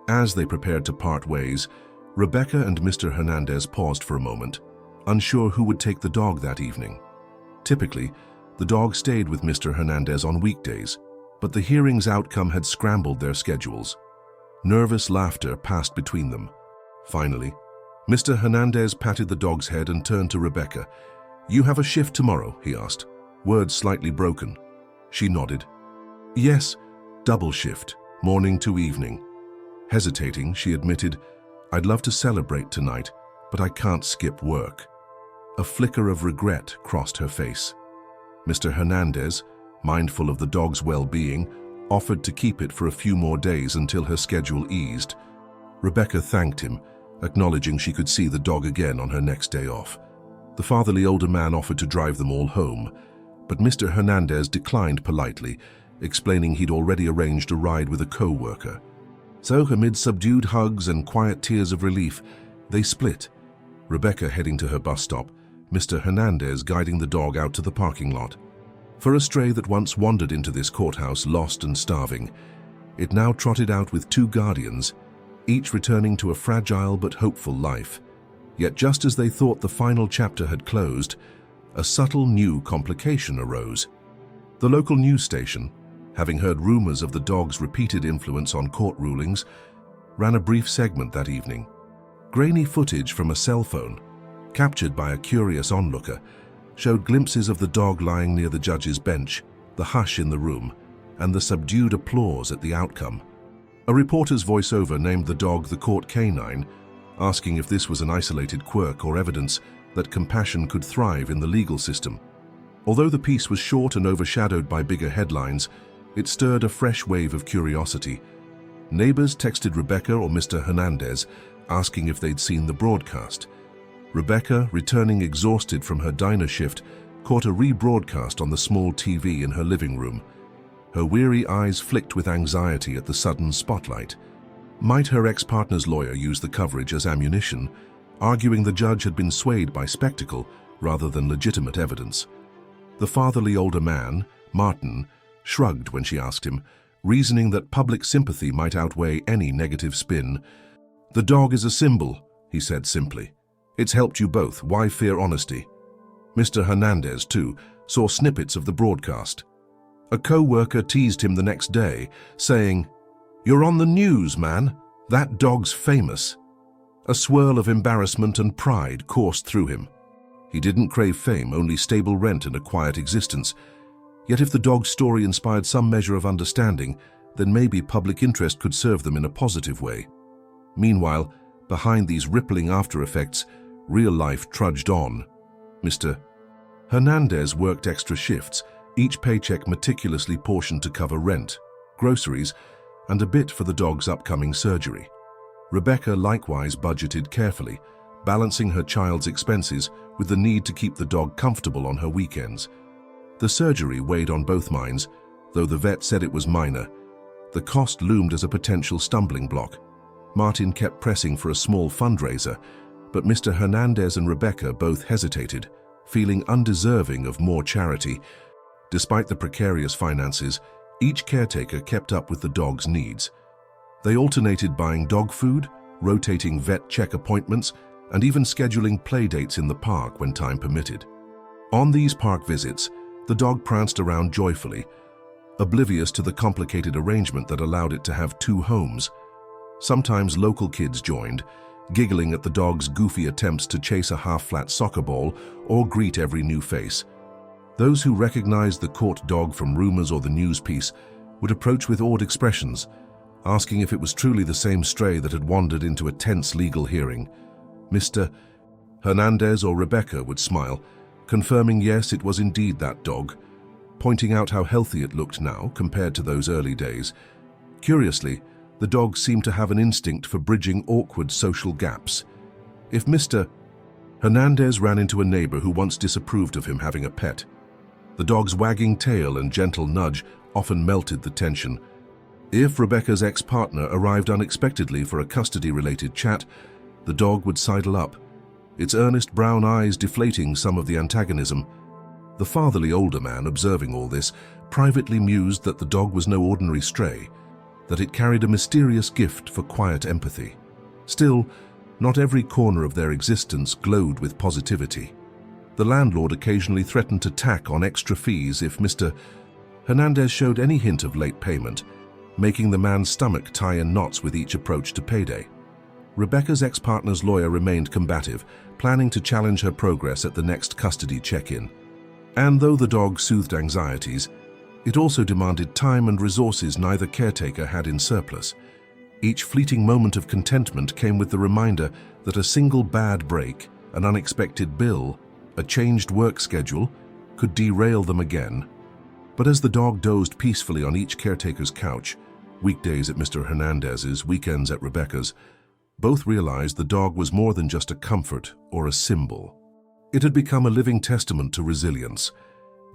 As they prepared to part ways, Rebecca and Mr. Hernandez paused for a moment, unsure who would take the dog that evening. Typically, the dog stayed with Mr. Hernandez on weekdays, but the hearing's outcome had scrambled their schedules. Nervous laughter passed between them. Finally, Mr. Hernandez patted the dog's head and turned to Rebecca. "You have a shift tomorrow?" he asked, words slightly broken. She nodded. "Yes, double shift, morning to evening." Hesitating, she admitted, "I'd love to celebrate tonight, but I can't skip work." A flicker of regret crossed her face. Mr. Hernandez, mindful of the dog's well-being, offered to keep it for a few more days until her schedule eased. Rebecca thanked him, acknowledging she could see the dog again on her next day off. The fatherly older man offered to drive them all home, but Mr. Hernandez declined politely, explaining he'd already arranged a ride with a co-worker. So, amid subdued hugs and quiet tears of relief, they split, Rebecca heading to her bus stop, Mr. Hernandez guiding the dog out to the parking lot. For a stray that once wandered into this courthouse lost and starving, it now trotted out with two guardians, each returning to a fragile but hopeful life. Yet just as they thought the final chapter had closed, a subtle new complication arose. The local news station, having heard rumors of the dog's repeated influence on court rulings, ran a brief segment that evening. Grainy footage from a cell phone, captured by a curious onlooker, showed glimpses of the dog lying near the judge's bench, the hush in the room, and the subdued applause at the outcome. A reporter's voiceover named the dog the court canine, asking if this was an isolated quirk or evidence that compassion could thrive in the legal system. Although the piece was short and overshadowed by bigger headlines, it stirred a fresh wave of curiosity. Neighbors texted Rebecca or Mr. Hernandez, asking if they'd seen the broadcast. Rebecca, returning exhausted from her diner shift, caught a rebroadcast on the small TV in her living room. Her weary eyes flicked with anxiety at the sudden spotlight. Might her ex-partner's lawyer use the coverage as ammunition, arguing the judge had been swayed by spectacle rather than legitimate evidence? The fatherly older man, Martin, shrugged when she asked him, reasoning that public sympathy might outweigh any negative spin. "The dog is a symbol," he said simply. "It's helped you both. Why fear honesty?" Mr. Hernandez, too, saw snippets of the broadcast. A co-worker teased him the next day, saying, "You're on the news, man. That dog's famous." A swirl of embarrassment and pride coursed through him. He didn't crave fame, only stable rent and a quiet existence. Yet if the dog's story inspired some measure of understanding, then maybe public interest could serve them in a positive way. Meanwhile, behind these rippling after-effects, real life trudged on. Mr. Hernandez worked extra shifts, each paycheck meticulously portioned to cover rent, groceries, and a bit for the dog's upcoming surgery. Rebecca likewise budgeted carefully, balancing her child's expenses with the need to keep the dog comfortable on her weekends. The surgery weighed on both minds, though the vet said it was minor. The cost loomed as a potential stumbling block. Martin kept pressing for a small fundraiser, but Mr. Hernandez and Rebecca both hesitated, feeling undeserving of more charity. Despite the precarious finances, each caretaker kept up with the dog's needs. They alternated buying dog food, rotating vet check appointments, and even scheduling play dates in the park when time permitted. On these park visits, the dog pranced around joyfully, oblivious to the complicated arrangement that allowed it to have two homes. Sometimes local kids joined, giggling at the dog's goofy attempts to chase a half-flat soccer ball or greet every new face. Those who recognized the court dog from rumors or the news piece would approach with awed expressions, asking if it was truly the same stray that had wandered into a tense legal hearing. Mr. Hernandez or Rebecca would smile, confirming yes, it was indeed that dog, pointing out how healthy it looked now compared to those early days. Curiously, the dog seemed to have an instinct for bridging awkward social gaps. If Mr. Hernandez ran into a neighbor who once disapproved of him having a pet, the dog's wagging tail and gentle nudge often melted the tension. If Rebecca's ex-partner arrived unexpectedly for a custody-related chat, the dog would sidle up, its earnest brown eyes deflating some of the antagonism. The fatherly older man, observing all this, privately mused that the dog was no ordinary stray, that it carried a mysterious gift for quiet empathy. Still, not every corner of their existence glowed with positivity. The landlord occasionally threatened to tack on extra fees if Mr. Hernandez showed any hint of late payment, making the man's stomach tie in knots with each approach to payday. Rebecca's ex-partner's lawyer remained combative, planning to challenge her progress at the next custody check-in. And though the dog soothed anxieties, it also demanded time and resources neither caretaker had in surplus. Each fleeting moment of contentment came with the reminder that a single bad break, an unexpected bill, a changed work schedule, could derail them again. But as the dog dozed peacefully on each caretaker's couch, weekdays at Mr. Hernandez's, weekends at Rebecca's, both realized the dog was more than just a comfort or a symbol. It had become a living testament to resilience.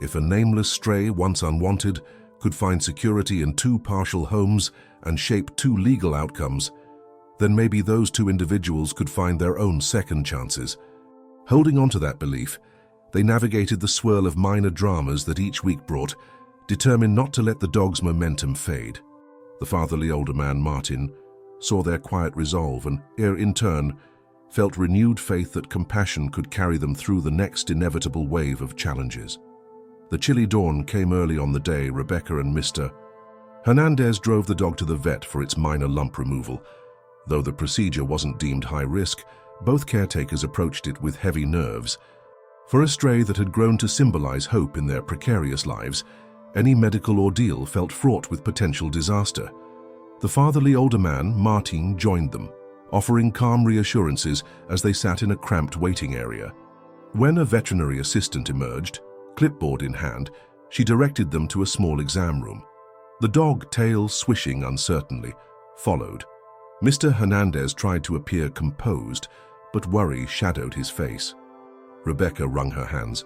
If a nameless stray, once unwanted, could find security in two partial homes and shape two legal outcomes, then maybe those two individuals could find their own second chances. Holding on to that belief, they navigated the swirl of minor dramas that each week brought, determined not to let the dog's momentum fade. The fatherly older man, Martin, saw their quiet resolve and, in turn, felt renewed faith that compassion could carry them through the next inevitable wave of challenges. The chilly dawn came early on the day Rebecca and Mr. Hernandez drove the dog to the vet for its minor lump removal. Though the procedure wasn't deemed high risk, both caretakers approached it with heavy nerves. For a stray that had grown to symbolize hope in their precarious lives, any medical ordeal felt fraught with potential disaster. The fatherly older man, Martin, joined them, offering calm reassurances as they sat in a cramped waiting area. When a veterinary assistant emerged, clipboard in hand, she directed them to a small exam room. The dog, tail swishing uncertainly, followed. Mr. Hernandez tried to appear composed, but worry shadowed his face. Rebecca wrung her hands,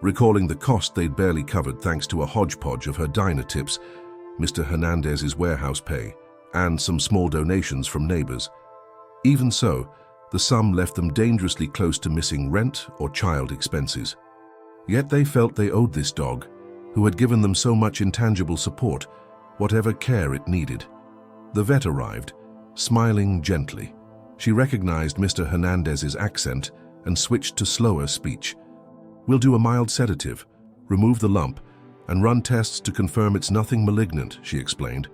recalling the cost they'd barely covered thanks to a hodgepodge of her diner tips, Mr. Hernandez's warehouse pay, and some small donations from neighbors. Even so, the sum left them dangerously close to missing rent or child expenses. Yet they felt they owed this dog, who had given them so much intangible support, whatever care it needed. The vet arrived, smiling gently. She recognized Mr. Hernandez's accent and switched to slower speech. "We'll do a mild sedative, remove the lump, and run tests to confirm it's nothing malignant," she explained.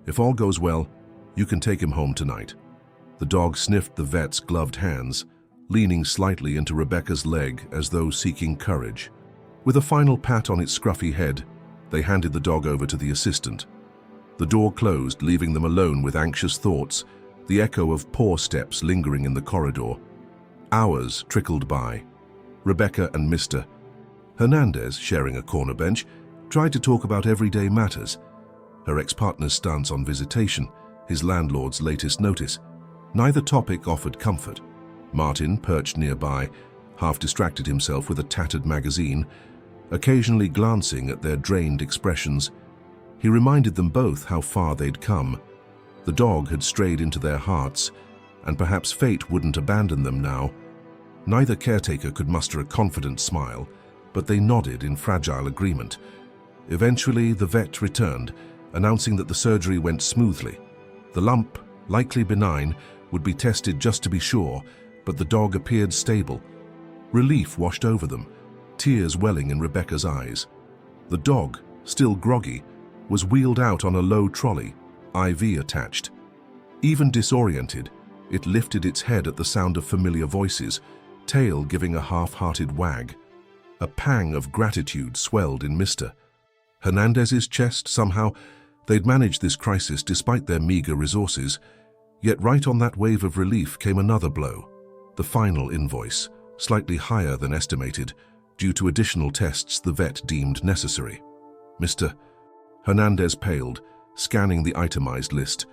"If all goes well, you can take him home tonight." The dog sniffed the vet's gloved hands, leaning slightly into Rebecca's leg as though seeking courage. With a final pat on its scruffy head, they handed the dog over to the assistant. The door closed, leaving them alone with anxious thoughts, the echo of paw steps lingering in the corridor. Hours trickled by. Rebecca and Mr. Hernandez, sharing a corner bench, tried to talk about everyday matters. Her ex-partner's stance on visitation, his landlord's latest notice. Neither topic offered comfort. Martin, perched nearby, half distracted himself with a tattered magazine, occasionally glancing at their drained expressions. He reminded them both how far they'd come. The dog had strayed into their hearts, and perhaps fate wouldn't abandon them now. Neither caretaker could muster a confident smile, but they nodded in fragile agreement. Eventually, the vet returned, announcing that the surgery went smoothly. The lump, likely benign, would be tested just to be sure, but the dog appeared stable. Relief washed over them, tears welling in Rebecca's eyes. The dog, still groggy, was wheeled out on a low trolley, IV attached. Even disoriented, it lifted its head at the sound of familiar voices, tail giving a half-hearted wag. A pang of gratitude swelled in Mr. Hernandez's chest. Somehow, they'd managed this crisis despite their meager resources. Yet right on that wave of relief came another blow. The final invoice, slightly higher than estimated, due to additional tests the vet deemed necessary. Mr. Hernandez paled, scanning the itemized list.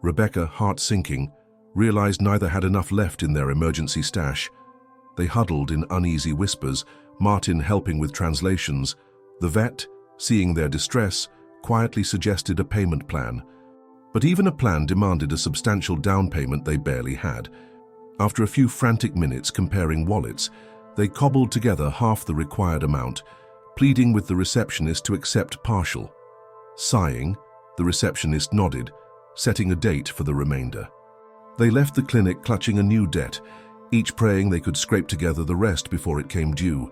Rebecca, heart sinking, realized neither had enough left in their emergency stash. They huddled in uneasy whispers, Martin helping with translations. The vet, seeing their distress, quietly suggested a payment plan. But even a plan demanded a substantial down payment they barely had. After a few frantic minutes comparing wallets, they cobbled together half the required amount, pleading with the receptionist to accept partial. Sighing, the receptionist nodded, setting a date for the remainder. They left the clinic clutching a new debt, each praying they could scrape together the rest before it came due.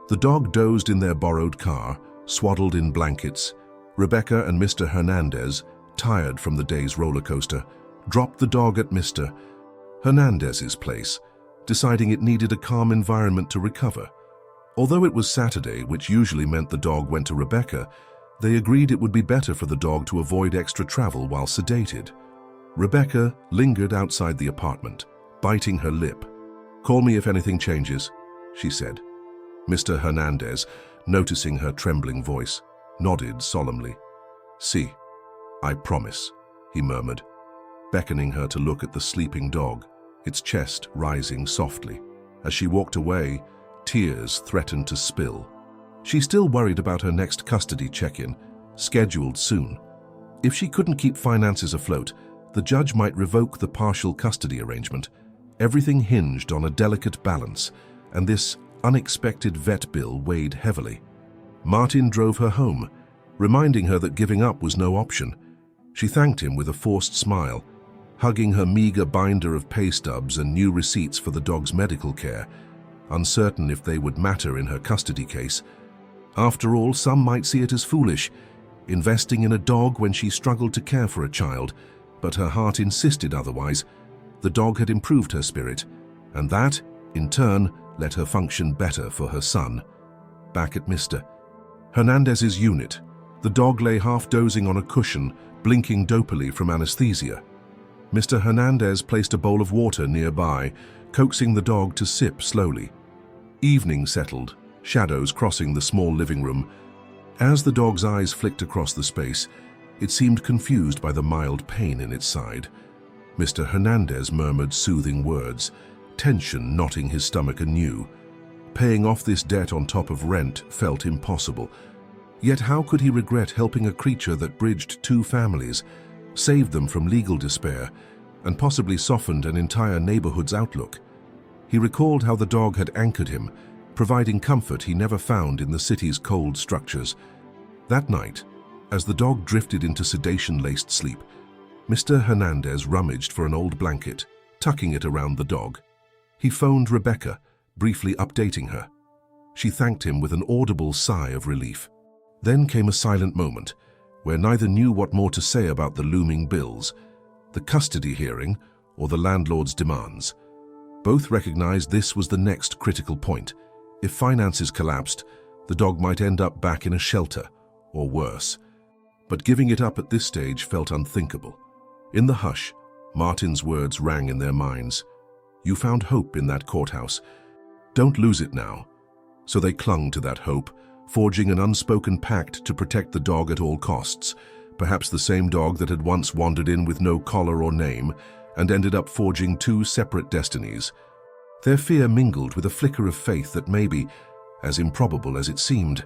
The dog dozed in their borrowed car, swaddled in blankets. Rebecca and Mr. Hernandez, tired from the day's roller coaster, dropped the dog at Mr. Hernandez's place, deciding it needed a calm environment to recover. Although it was Saturday, which usually meant the dog went to Rebecca, they agreed it would be better for the dog to avoid extra travel while sedated. Rebecca lingered outside the apartment, biting her lip. "Call me if anything changes," she said. Mr. Hernandez, noticing her trembling voice, nodded solemnly. "See, I promise," he murmured, beckoning her to look at the sleeping dog, its chest rising softly. As she walked away, tears threatened to spill. She still worried about her next custody check-in, scheduled soon. If she couldn't keep finances afloat, the judge might revoke the partial custody arrangement. Everything hinged on a delicate balance, and this unexpected vet bill weighed heavily. Martin drove her home, reminding her that giving up was no option. She thanked him with a forced smile, hugging her meager binder of pay stubs and new receipts for the dog's medical care, uncertain if they would matter in her custody case. After all, some might see it as foolish, investing in a dog when she struggled to care for a child, but her heart insisted otherwise. The dog had improved her spirit, and that, in turn, let her function better for her son. Back at Mr. Hernandez's unit, the dog lay half dozing on a cushion, blinking dopily from anesthesia. Mr. Hernandez placed a bowl of water nearby, coaxing the dog to sip slowly. Evening settled, shadows crossing the small living room. As the dog's eyes flicked across the space, it seemed confused by the mild pain in its side. Mr. Hernandez murmured soothing words, tension knotting his stomach anew. Paying off this debt on top of rent felt impossible. Yet how could he regret helping a creature that bridged two families, saved them from legal despair, and possibly softened an entire neighborhood's outlook? He recalled how the dog had anchored him, providing comfort he never found in the city's cold structures. That night, as the dog drifted into sedation-laced sleep, Mr. Hernandez rummaged for an old blanket, tucking it around the dog. He phoned Rebecca, briefly updating her. She thanked him with an audible sigh of relief. Then came a silent moment, where neither knew what more to say about the looming bills, the custody hearing, or the landlord's demands. Both recognized this was the next critical point. If finances collapsed, the dog might end up back in a shelter, or worse. But giving it up at this stage felt unthinkable. In the hush, Martin's words rang in their minds. "You found hope in that courthouse. Don't lose it now." So they clung to that hope, forging an unspoken pact to protect the dog at all costs, perhaps the same dog that had once wandered in with no collar or name and ended up forging two separate destinies. Their fear mingled with a flicker of faith that maybe, as improbable as it seemed,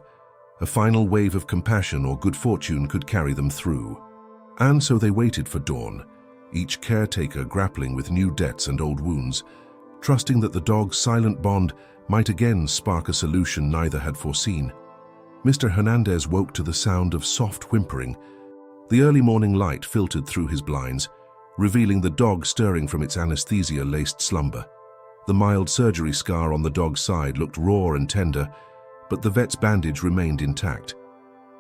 a final wave of compassion or good fortune could carry them through. And so they waited for dawn, each caretaker grappling with new debts and old wounds, trusting that the dog's silent bond might again spark a solution neither had foreseen. Mr. Hernandez woke to the sound of soft whimpering. The early morning light filtered through his blinds, revealing the dog stirring from its anesthesia-laced slumber. The mild surgery scar on the dog's side looked raw and tender, but the vet's bandage remained intact.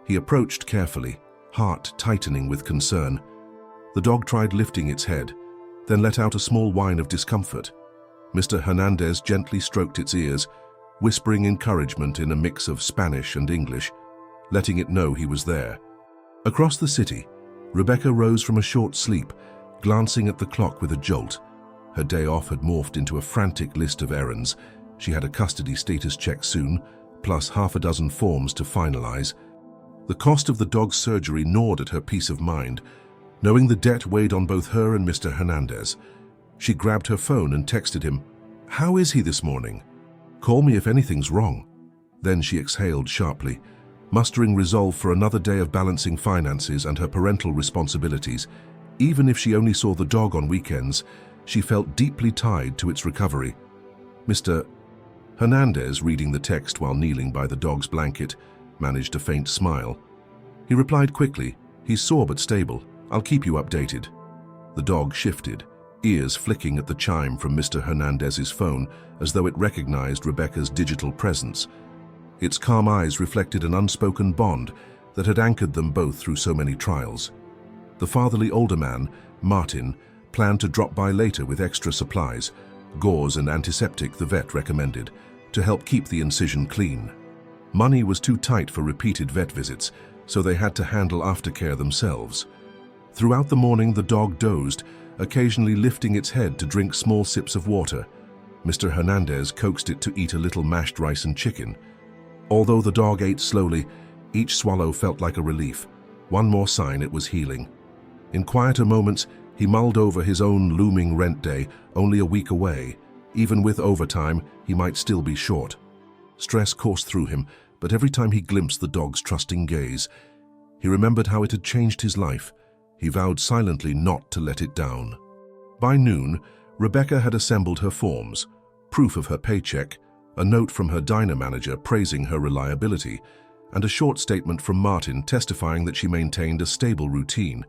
He approached carefully, heart tightening with concern. The dog tried lifting its head, then let out a small whine of discomfort. Mr. Hernandez gently stroked its ears, whispering encouragement in a mix of Spanish and English, letting it know he was there. Across the city, Rebecca rose from a short sleep, glancing at the clock with a jolt. Her day off had morphed into a frantic list of errands. She had a custody status check soon, plus half a dozen forms to finalize. The cost of the dog's surgery gnawed at her peace of mind. Knowing the debt weighed on both her and Mr. Hernandez, she grabbed her phone and texted him, "How is he this morning? Call me if anything's wrong." Then she exhaled sharply, mustering resolve for another day of balancing finances and her parental responsibilities. Even if she only saw the dog on weekends, she felt deeply tied to its recovery. Mr. Hernandez, reading the text while kneeling by the dog's blanket, managed a faint smile. He replied quickly, "He's sore but stable. I'll keep you updated." The dog shifted, ears flicking at the chime from Mr. Hernandez's phone as though it recognized Rebecca's digital presence. Its calm eyes reflected an unspoken bond that had anchored them both through so many trials. The fatherly older man, Martin, planned to drop by later with extra supplies, gauze and antiseptic the vet recommended, to help keep the incision clean. Money was too tight for repeated vet visits, so they had to handle aftercare themselves. Throughout the morning, the dog dozed, occasionally lifting its head to drink small sips of water. Mr. Hernandez coaxed it to eat a little mashed rice and chicken. Although the dog ate slowly, each swallow felt like a relief, one more sign it was healing. In quieter moments, he mulled over his own looming rent day, only a week away. Even with overtime, he might still be short. Stress coursed through him, but every time he glimpsed the dog's trusting gaze, he remembered how it had changed his life. He vowed silently not to let it down. By noon, Rebecca had assembled her forms, proof of her paycheck, a note from her diner manager praising her reliability, and a short statement from Martin testifying that she maintained a stable routine.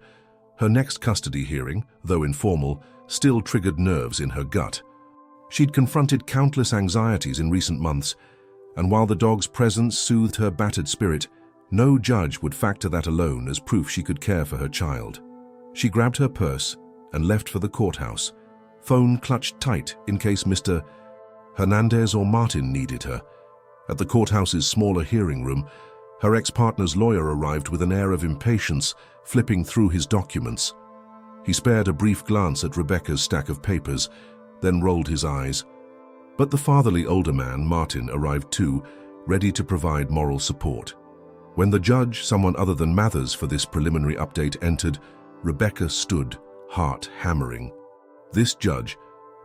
Her next custody hearing, though informal, still triggered nerves in her gut. She'd confronted countless anxieties in recent months, and while the dog's presence soothed her battered spirit, no judge would factor that alone as proof she could care for her child. She grabbed her purse and left for the courthouse, phone clutched tight in case Mr. Hernandez or Martin needed her. At the courthouse's smaller hearing room, her ex-partner's lawyer arrived with an air of impatience, flipping through his documents. He spared a brief glance at Rebecca's stack of papers, then rolled his eyes. But the fatherly older man, Martin, arrived too, ready to provide moral support. When the judge, someone other than Mathers for this preliminary update, entered, Rebecca stood, heart hammering. This judge,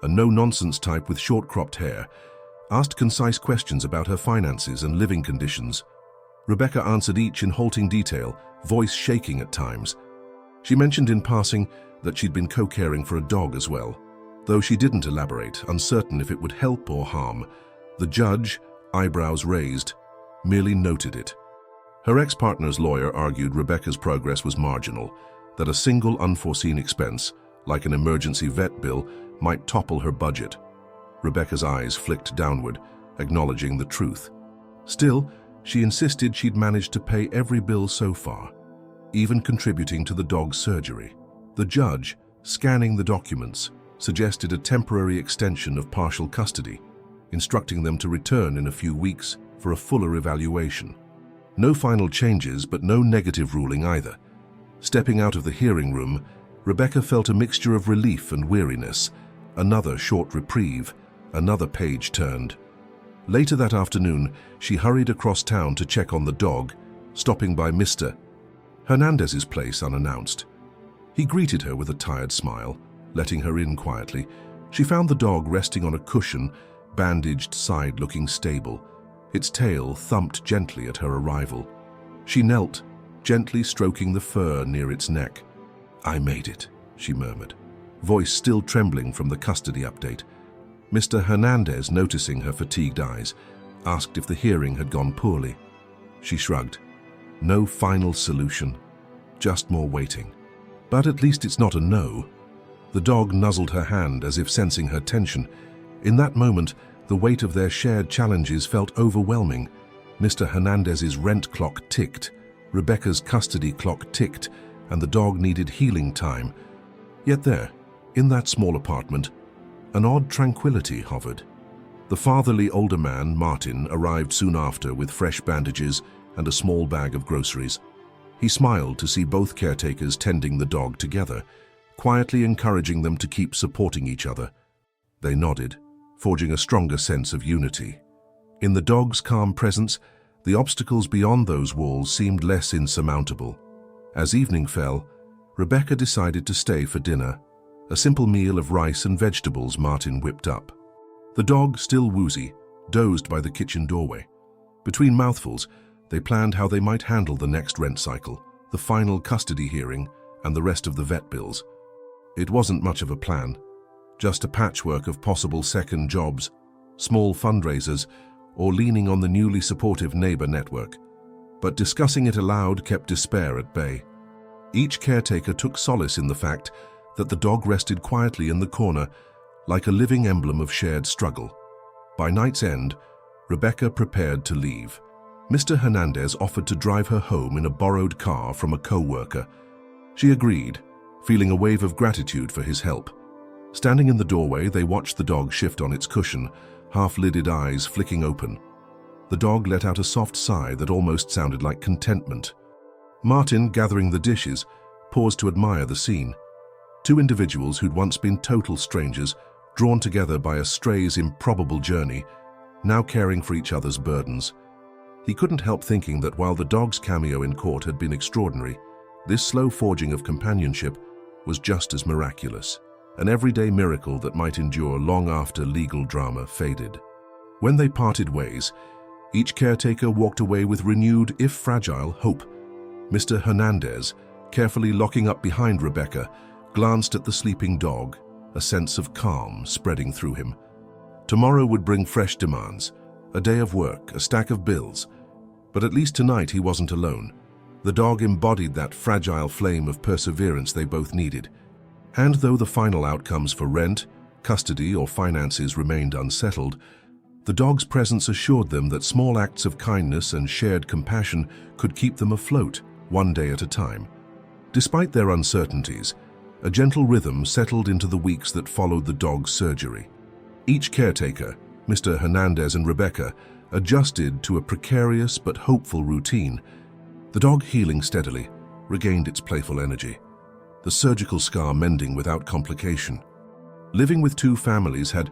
a no-nonsense type with short-cropped hair, asked concise questions about her finances and living conditions. Rebecca answered each in halting detail, voice shaking at times. She mentioned in passing that she'd been co-caring for a dog as well. Though she didn't elaborate, uncertain if it would help or harm, the judge, eyebrows raised, merely noted it. Her ex-partner's lawyer argued Rebecca's progress was marginal, that a single unforeseen expense, like an emergency vet bill, might topple her budget. Rebecca's eyes flicked downward, acknowledging the truth. Still, she insisted she'd managed to pay every bill so far, even contributing to the dog's surgery. The judge, scanning the documents, suggested a temporary extension of partial custody, instructing them to return in a few weeks for a fuller evaluation. No final changes, but no negative ruling either. Stepping out of the hearing room, Rebecca felt a mixture of relief and weariness. Another short reprieve, another page turned. Later that afternoon, she hurried across town to check on the dog, stopping by Mr. Hernandez's place unannounced. He greeted her with a tired smile, letting her in quietly. She found the dog resting on a cushion, bandaged side looking stable. Its tail thumped gently at her arrival. She knelt, gently stroking the fur near its neck. "I made it," she murmured, voice still trembling from the custody update. Mr. Hernandez, noticing her fatigued eyes, asked if the hearing had gone poorly. She shrugged. No final solution, just more waiting. But at least it's not a no. The dog nuzzled her hand as if sensing her tension. In that moment, the weight of their shared challenges felt overwhelming. Mr. Hernandez's rent clock ticked, Rebecca's custody clock ticked, and the dog needed healing time. Yet there, in that small apartment, an odd tranquility hovered. The fatherly older man, Martin, arrived soon after with fresh bandages and a small bag of groceries. He smiled to see both caretakers tending the dog together, quietly encouraging them to keep supporting each other. They nodded, forging a stronger sense of unity. In the dog's calm presence, the obstacles beyond those walls seemed less insurmountable. As evening fell, Rebecca decided to stay for dinner, a simple meal of rice and vegetables Martin whipped up. The dog, still woozy, dozed by the kitchen doorway. Between mouthfuls, they planned how they might handle the next rent cycle, the final custody hearing, and the rest of the vet bills. It wasn't much of a plan, just a patchwork of possible second jobs, small fundraisers, or leaning on the newly supportive neighbor network. But discussing it aloud kept despair at bay. Each caretaker took solace in the fact that the dog rested quietly in the corner, like a living emblem of shared struggle. By night's end, Rebecca prepared to leave. Mr. Hernandez offered to drive her home in a borrowed car from a co-worker. She agreed, feeling a wave of gratitude for his help. Standing in the doorway, they watched the dog shift on its cushion, half-lidded eyes flicking open. The dog let out a soft sigh that almost sounded like contentment. Martin, gathering the dishes, paused to admire the scene. Two individuals who'd once been total strangers, drawn together by a stray's improbable journey, now caring for each other's burdens. He couldn't help thinking that while the dog's cameo in court had been extraordinary, this slow forging of companionship was just as miraculous, an everyday miracle that might endure long after legal drama faded. When they parted ways, each caretaker walked away with renewed, if fragile, hope. Mr. Hernandez, carefully locking up behind Rebecca, glanced at the sleeping dog, a sense of calm spreading through him. Tomorrow would bring fresh demands, a day of work, a stack of bills. But at least tonight he wasn't alone. The dog embodied that fragile flame of perseverance they both needed. And though the final outcomes for rent, custody, or finances remained unsettled, the dog's presence assured them that small acts of kindness and shared compassion could keep them afloat, one day at a time. Despite their uncertainties, a gentle rhythm settled into the weeks that followed the dog's surgery. Each caretaker, Mr. Hernandez and Rebecca, adjusted to a precarious but hopeful routine. The dog, healing steadily, regained its playful energy, the surgical scar mending without complication. Living with two families had,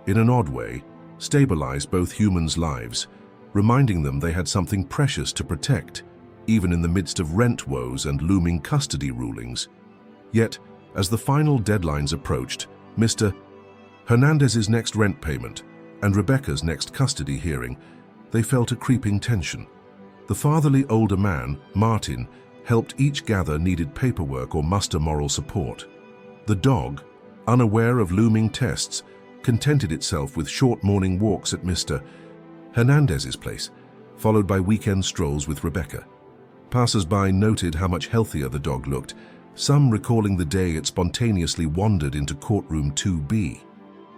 in an odd way, stabilized both humans' lives, reminding them they had something precious to protect, even in the midst of rent woes and looming custody rulings. Yet, as the final deadlines approached, Mr. Hernandez's next rent payment and Rebecca's next custody hearing, they felt a creeping tension. The fatherly older man, Martin, helped each gather needed paperwork or muster moral support. The dog, unaware of looming tests, contented itself with short morning walks at Mr. Hernandez's place, followed by weekend strolls with Rebecca. Passers-by noted how much healthier the dog looked, some recalling the day it spontaneously wandered into courtroom 2B.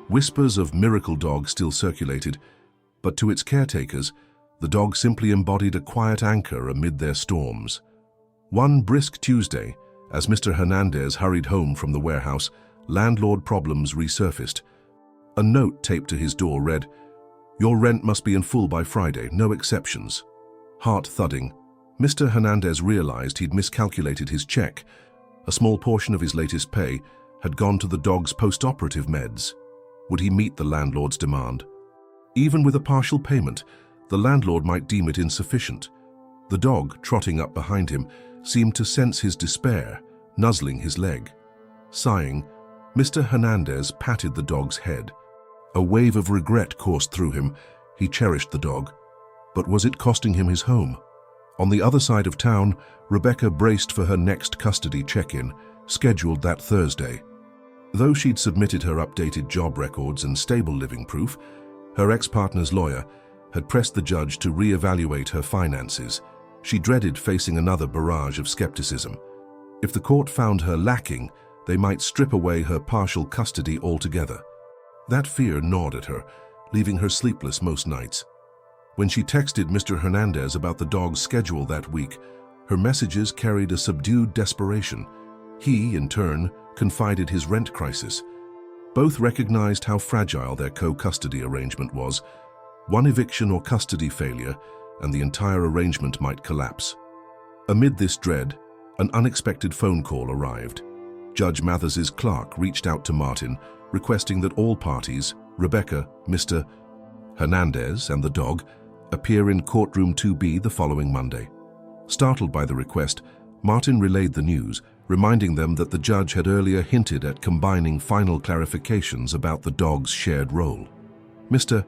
Whispers of miracle dog still circulated, but to its caretakers, the dog simply embodied a quiet anchor amid their storms. One brisk Tuesday, as Mr. Hernandez hurried home from the warehouse, landlord problems resurfaced. A note taped to his door read, "Your rent must be in full by Friday, no exceptions." Heart thudding, Mr. Hernandez realized he'd miscalculated his check. A small portion of his latest pay had gone to the dog's post-operative meds. Would he meet the landlord's demand? Even with a partial payment, the landlord might deem it insufficient. The dog, trotting up behind him, seemed to sense his despair, nuzzling his leg. Sighing, Mr. Hernandez patted the dog's head. A wave of regret coursed through him. He cherished the dog. But was it costing him his home? On the other side of town, Rebecca braced for her next custody check-in, scheduled that Thursday. Though she'd submitted her updated job records and stable living proof, her ex-partner's lawyer had pressed the judge to re-evaluate her finances. She dreaded facing another barrage of skepticism. If the court found her lacking, they might strip away her partial custody altogether. That fear gnawed at her, leaving her sleepless most nights. When she texted Mr. Hernandez about the dog's schedule that week, her messages carried a subdued desperation. He, in turn, confided his rent crisis. Both recognized how fragile their co-custody arrangement was. One eviction or custody failure, and the entire arrangement might collapse. Amid this dread, an unexpected phone call arrived. Judge Mathers's clerk reached out to Martin, requesting that all parties, Rebecca, Mr. Hernandez, and the dog, appear in courtroom 2B the following Monday. Startled by the request, Martin relayed the news, reminding them that the judge had earlier hinted at combining final clarifications about the dog's shared role. Mr.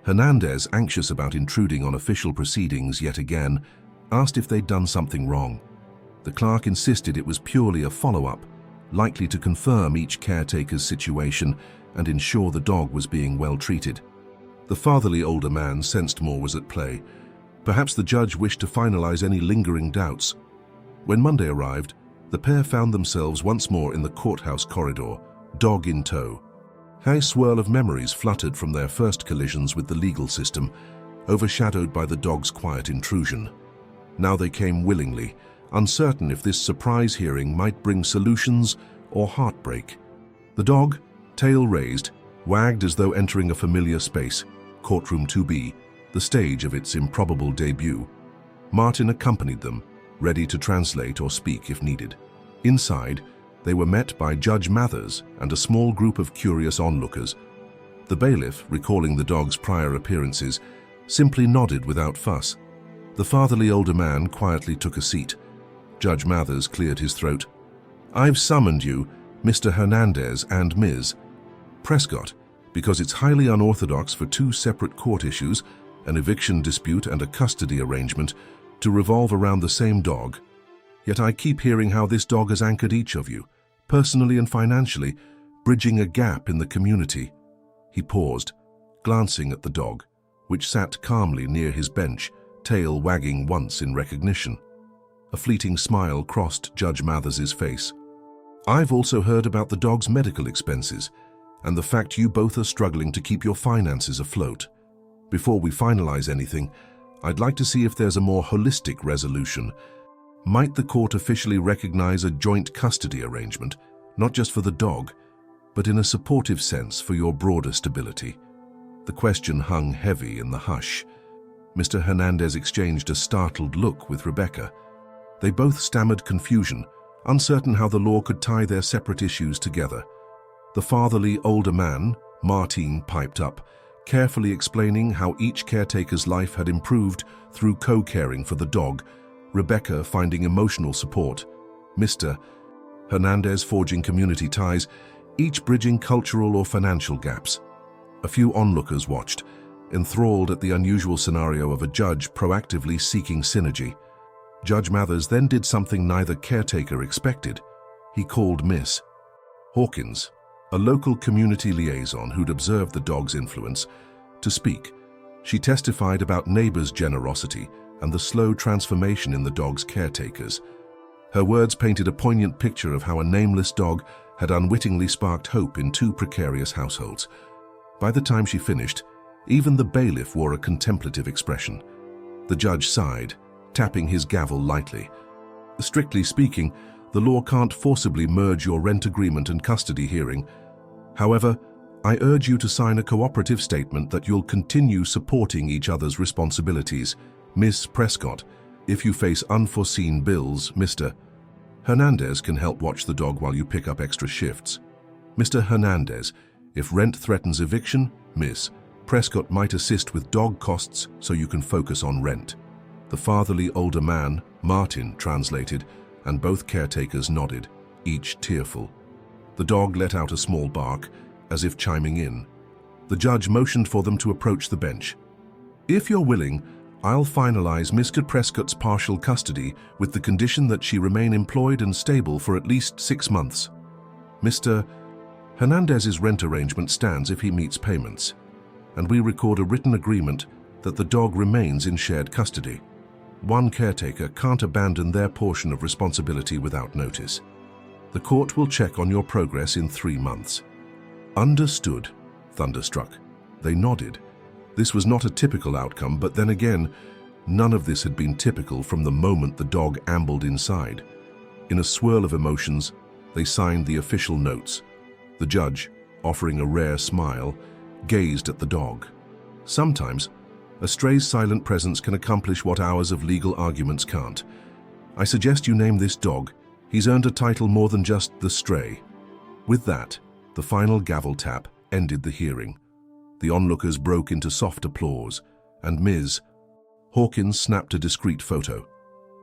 Hernandez, anxious about intruding on official proceedings yet again, asked if they'd done something wrong. The clerk insisted it was purely a follow-up, likely to confirm each caretaker's situation and ensure the dog was being well treated. The fatherly older man sensed more was at play. Perhaps the judge wished to finalize any lingering doubts. When Monday arrived, the pair found themselves once more in the courthouse corridor, dog in tow. A swirl of memories fluttered from their first collisions with the legal system, overshadowed by the dog's quiet intrusion. Now they came willingly, uncertain if this surprise hearing might bring solutions or heartbreak. The dog, tail raised, wagged as though entering a familiar space, courtroom 2B, the stage of its improbable debut. Martin accompanied them, ready to translate or speak if needed. Inside, they were met by Judge Mathers and a small group of curious onlookers. The bailiff, recalling the dog's prior appearances, simply nodded without fuss. The fatherly older man quietly took a seat. Judge Mathers cleared his throat. "I've summoned you, Mr. Hernandez and Ms. Prescott, because it's highly unorthodox for two separate court issues, an eviction dispute and a custody arrangement, to revolve around the same dog. Yet I keep hearing how this dog has anchored each of you, personally and financially, bridging a gap in the community." He paused, glancing at the dog, which sat calmly near his bench, tail wagging once in recognition. A fleeting smile crossed Judge Mathers's face. "I've also heard about the dog's medical expenses and the fact you both are struggling to keep your finances afloat. Before we finalize anything, I'd like to see if there's a more holistic resolution. Might the court officially recognize a joint custody arrangement, not just for the dog, but in a supportive sense for your broader stability?" The question hung heavy in the hush. Mr. Hernandez exchanged a startled look with Rebecca. They both stammered confusion, uncertain how the law could tie their separate issues together. The fatherly older man, Martin, piped up, carefully explaining how each caretaker's life had improved through co-caring for the dog, Rebecca finding emotional support, Mr. Hernandez forging community ties, each bridging cultural or financial gaps. A few onlookers watched, enthralled at the unusual scenario of a judge proactively seeking synergy. Judge Mathers then did something neither caretaker expected. He called Miss Hawkins, a local community liaison who'd observed the dog's influence, to speak. She testified about neighbors' generosity and the slow transformation in the dog's caretakers. Her words painted a poignant picture of how a nameless dog had unwittingly sparked hope in two precarious households. By the time she finished, even the bailiff wore a contemplative expression. The judge sighed, tapping his gavel lightly. "Strictly speaking, the law can't forcibly merge your rent agreement and custody hearing. However, I urge you to sign a cooperative statement that you'll continue supporting each other's responsibilities. Miss Prescott, if you face unforeseen bills, Mr. Hernandez can help watch the dog while you pick up extra shifts. Mr. Hernandez, if rent threatens eviction, Miss Prescott might assist with dog costs so you can focus on rent." The fatherly older man, Martin, translated, and both caretakers nodded, each tearful. The dog let out a small bark, as if chiming in. The judge motioned for them to approach the bench. "If you're willing, I'll finalize Miss Prescott's partial custody with the condition that she remain employed and stable for at least 6 months. Mr. Hernandez's rent arrangement stands if he meets payments, and we record a written agreement that the dog remains in shared custody. One caretaker can't abandon their portion of responsibility without notice. The court will check on your progress in 3 months." "Understood," thunderstruck. They nodded. This was not a typical outcome, but then again, none of this had been typical from the moment the dog ambled inside. In a swirl of emotions, they signed the official notes. The judge, offering a rare smile, gazed at the dog. Sometimes, a stray's silent presence can accomplish what hours of legal arguments can't. "I suggest you name this dog. He's earned a title more than just the stray." With that, the final gavel tap ended the hearing. The onlookers broke into soft applause, and Ms. Hawkins snapped a discreet photo.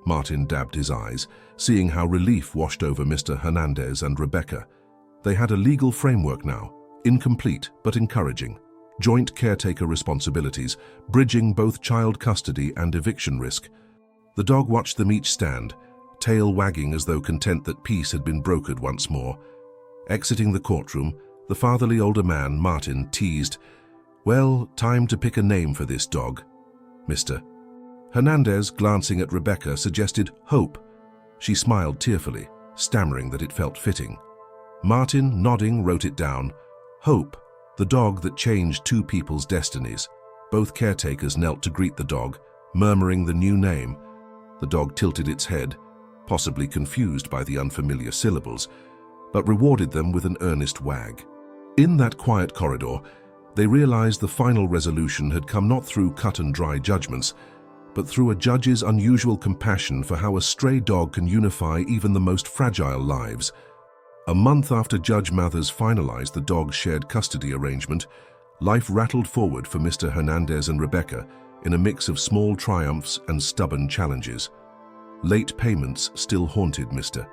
Martin dabbed his eyes, seeing how relief washed over Mr. Hernandez and Rebecca. They had a legal framework now, incomplete but encouraging. Joint caretaker responsibilities, bridging both child custody and eviction risk. The dog watched them each stand, tail wagging as though content that peace had been brokered once more. Exiting the courtroom, the fatherly older man, Martin, teased, "Well, time to pick a name for this dog." Mr. Hernandez, glancing at Rebecca, suggested Hope. She smiled tearfully, stammering that it felt fitting. Martin, nodding, wrote it down. Hope, the dog that changed two people's destinies. Both caretakers knelt to greet the dog, murmuring the new name. The dog tilted its head, possibly confused by the unfamiliar syllables, but rewarded them with an earnest wag. In that quiet corridor, they realized the final resolution had come not through cut-and-dry judgments, but through a judge's unusual compassion for how a stray dog can unify even the most fragile lives. A month after Judge Mathers finalized the dog's shared custody arrangement, life rattled forward for Mr. Hernandez and Rebecca in a mix of small triumphs and stubborn challenges. Late payments still haunted Mr.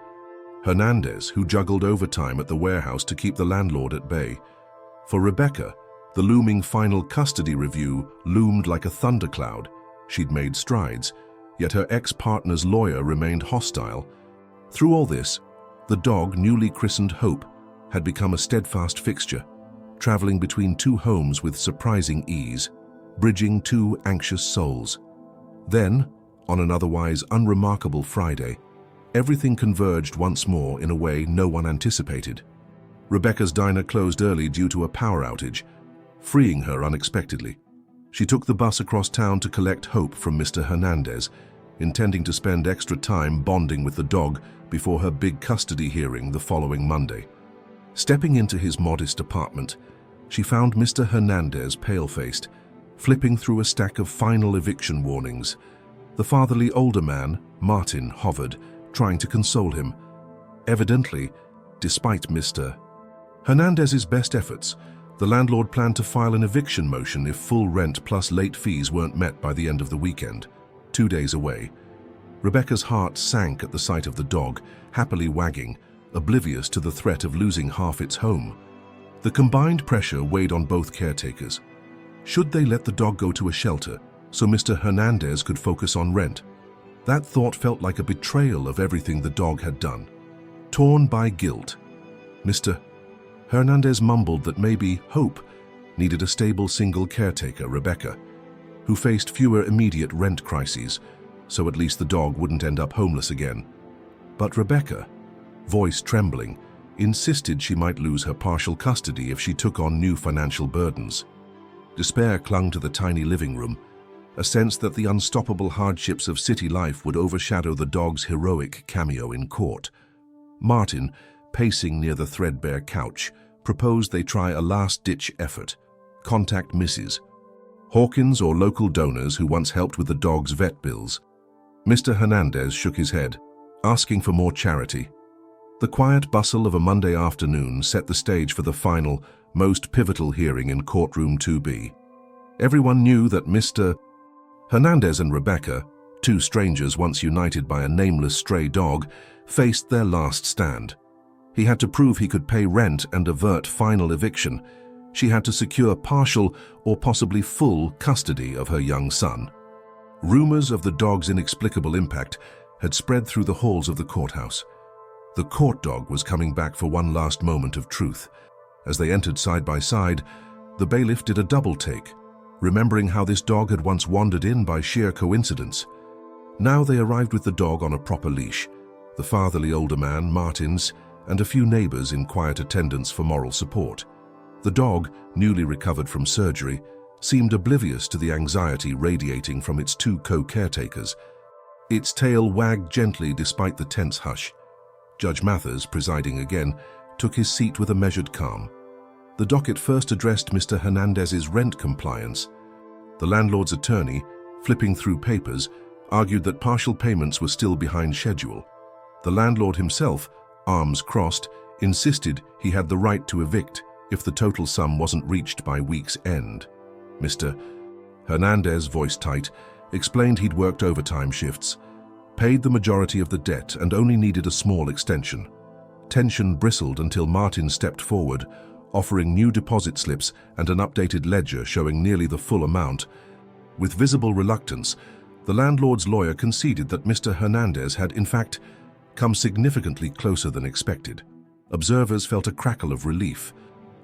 Hernandez, who juggled overtime at the warehouse to keep the landlord at bay. For Rebecca, the looming final custody review loomed like a thundercloud. She'd made strides, yet her ex-partner's lawyer remained hostile, Through all this, the dog, newly christened Hope, had become a steadfast fixture, traveling between two homes with surprising ease, bridging two anxious souls. Then, on an otherwise unremarkable Friday, everything converged once more in a way no one anticipated. Rebecca's diner closed early due to a power outage, freeing her unexpectedly. She took the bus across town to collect Hope from Mr. Hernandez, intending to spend extra time bonding with the dog before her big custody hearing the following Monday. Stepping into his modest apartment, she found Mr. Hernandez pale-faced, flipping through a stack of final eviction warnings. The fatherly older man, Martin, hovered, trying to console him. Evidently, despite Mr. Hernandez's best efforts, the landlord planned to file an eviction motion if full rent plus late fees weren't met by the end of the weekend, 2 days away. Rebecca's heart sank at the sight of the dog, happily wagging, oblivious to the threat of losing half its home. The combined pressure weighed on both caretakers. Should they let the dog go to a shelter so Mr. Hernandez could focus on rent? That thought felt like a betrayal of everything the dog had done. Torn by guilt, Mr. Hernandez mumbled that maybe Hope needed a stable single caretaker, Rebecca, who faced fewer immediate rent crises, so at least the dog wouldn't end up homeless again. But Rebecca, voice trembling, insisted she might lose her partial custody if she took on new financial burdens. Despair clung to the tiny living room, a sense that the unstoppable hardships of city life would overshadow the dog's heroic cameo in court. Martin, pacing near the threadbare couch, proposed they try a last-ditch effort. Contact Mrs. Hawkins or local donors who once helped with the dog's vet bills. Mr. Hernandez shook his head, asking for more charity. The quiet bustle of a Monday afternoon set the stage for the final, most pivotal hearing in courtroom 2B. Everyone knew that Mr. Hernandez and Rebecca, two strangers once united by a nameless stray dog, faced their last stand. He had to prove he could pay rent and avert final eviction. She had to secure partial or possibly full custody of her young son. Rumors of the dog's inexplicable impact had spread through the halls of the courthouse. The court dog was coming back for one last moment of truth. As they entered side by side, the bailiff did a double take, remembering how this dog had once wandered in by sheer coincidence. Now they arrived with the dog on a proper leash, the fatherly older man, Martin's, and a few neighbors in quiet attendance for moral support. The dog, newly recovered from surgery, seemed oblivious to the anxiety radiating from its two co-caretakers. Its tail wagged gently despite the tense hush. Judge Mathers, presiding again, took his seat with a measured calm. The docket first addressed Mr. Hernandez's rent compliance. The landlord's attorney, flipping through papers, argued that partial payments were still behind schedule. The landlord himself, arms crossed, insisted he had the right to evict if the total sum wasn't reached by week's end. Mr. Hernandez, voice tight, explained he'd worked overtime shifts, paid the majority of the debt and only needed a small extension. Tension bristled until Martin stepped forward, offering new deposit slips and an updated ledger showing nearly the full amount. With visible reluctance, the landlord's lawyer conceded that Mr. Hernandez had, in fact, come significantly closer than expected. Observers felt a crackle of relief.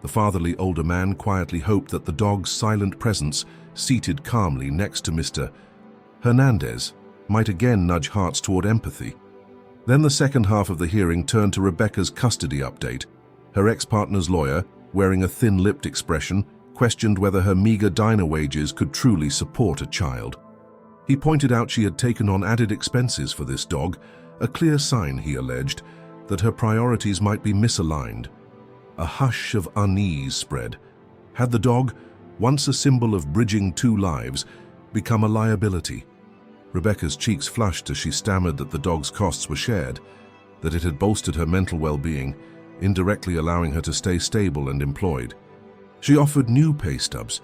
The fatherly older man quietly hoped that the dog's silent presence, seated calmly next to Mr. Hernandez, might again nudge hearts toward empathy. Then the second half of the hearing turned to Rebecca's custody update. Her ex-partner's lawyer, wearing a thin-lipped expression, questioned whether her meager diner wages could truly support a child. He pointed out she had taken on added expenses for this dog, a clear sign, he alleged, that her priorities might be misaligned. A hush of unease spread. Had the dog, once a symbol of bridging two lives, become a liability? Rebecca's cheeks flushed as she stammered that the dog's costs were shared, that it had bolstered her mental well-being, indirectly allowing her to stay stable and employed. She offered new pay stubs,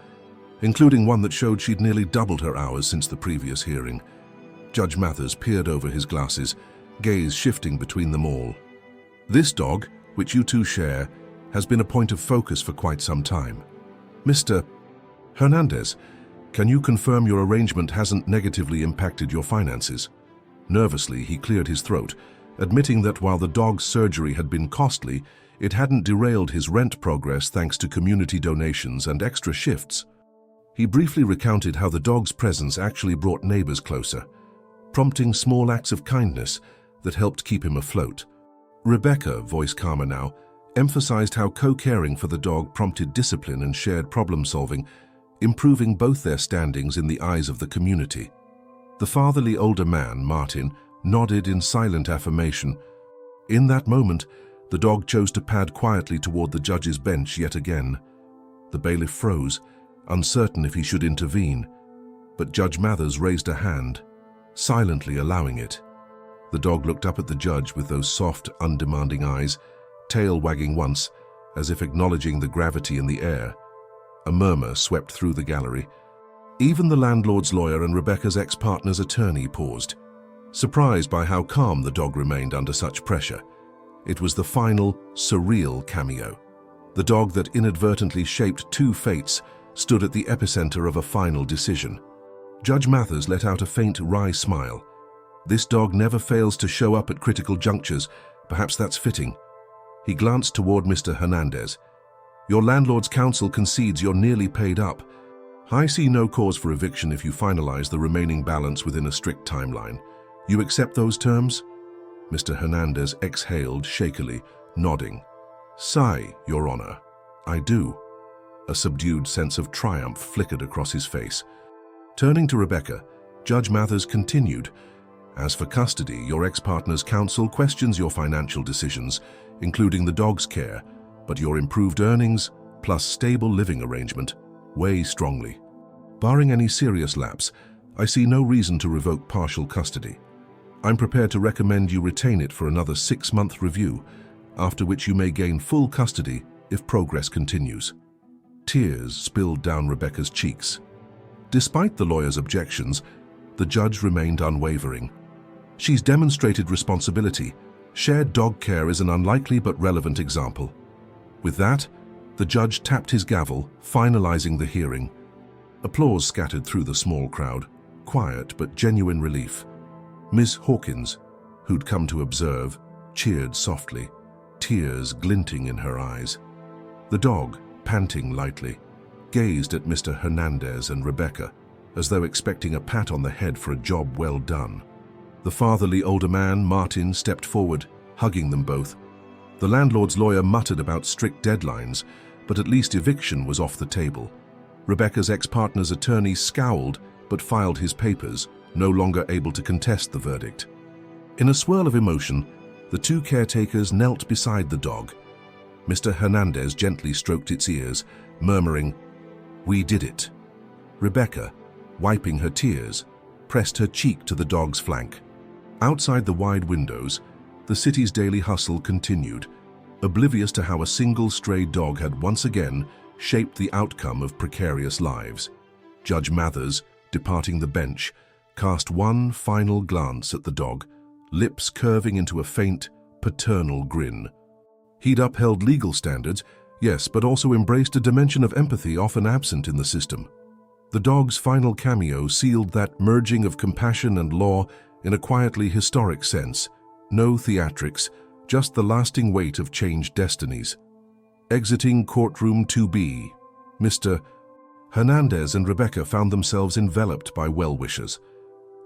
including one that showed she'd nearly doubled her hours since the previous hearing. Judge Mathers peered over his glasses, gaze shifting between them all. This dog, which you two share, has been a point of focus for quite some time. Mr. Hernandez, can you confirm your arrangement hasn't negatively impacted your finances? Nervously, he cleared his throat, admitting that while the dog's surgery had been costly, it hadn't derailed his rent progress thanks to community donations and extra shifts. He briefly recounted how the dog's presence actually brought neighbors closer, prompting small acts of kindness that helped keep him afloat. Rebecca, voice calmer now, emphasized how co-caring for the dog prompted discipline and shared problem-solving, improving both their standings in the eyes of the community. The fatherly older man, Martin, nodded in silent affirmation. In that moment, the dog chose to pad quietly toward the judge's bench yet again. The bailiff froze, uncertain if he should intervene, but Judge Mathers raised a hand, silently allowing it. The dog looked up at the judge with those soft, undemanding eyes, tail wagging once, as if acknowledging the gravity in the air. A murmur swept through the gallery. Even the landlord's lawyer and Rebecca's ex-partner's attorney paused, surprised by how calm the dog remained under such pressure. It was the final, surreal cameo. The dog that inadvertently shaped two fates stood at the epicenter of a final decision. Judge Mathers let out a faint, wry smile. This dog never fails to show up at critical junctures. Perhaps that's fitting. He glanced toward Mr. Hernandez. Your landlord's counsel concedes you're nearly paid up. I see no cause for eviction if you finalize the remaining balance within a strict timeline. You accept those terms? Mr. Hernandez exhaled shakily, nodding. Sigh, Your Honor. I do. A subdued sense of triumph flickered across his face. Turning to Rebecca, Judge Mathers continued. As for custody, your ex-partner's counsel questions your financial decisions, including the dog's care, but your improved earnings, plus stable living arrangement, weigh strongly. Barring any serious lapse, I see no reason to revoke partial custody. I'm prepared to recommend you retain it for another 6-month review, after which you may gain full custody if progress continues. Tears spilled down Rebecca's cheeks. Despite the lawyer's objections, the judge remained unwavering. She's demonstrated responsibility. Shared dog care is an unlikely but relevant example. With that, the judge tapped his gavel, finalizing the hearing. Applause scattered through the small crowd, quiet but genuine relief. Miss Hawkins, who'd come to observe, cheered softly, tears glinting in her eyes. The dog, panting lightly, gazed at Mr. Hernandez and Rebecca, as though expecting a pat on the head for a job well done. The fatherly older man, Martin, stepped forward, hugging them both. The landlord's lawyer muttered about strict deadlines, but at least eviction was off the table. Rebecca's ex-partner's attorney scowled but filed his papers, no longer able to contest the verdict. In a swirl of emotion, the two caretakers knelt beside the dog. Mr. Hernandez gently stroked its ears, murmuring, "We did it." Rebecca, wiping her tears, pressed her cheek to the dog's flank. Outside the wide windows, the city's daily hustle continued, oblivious to how a single stray dog had once again shaped the outcome of precarious lives. Judge Mathers, departing the bench, cast one final glance at the dog, lips curving into a faint, paternal grin. He'd upheld legal standards, yes, but also embraced a dimension of empathy often absent in the system. The dog's final cameo sealed that merging of compassion and law in a quietly historic sense. No theatrics, just the lasting weight of changed destinies. Exiting courtroom 2B, Mr. Hernandez and Rebecca found themselves enveloped by well-wishers.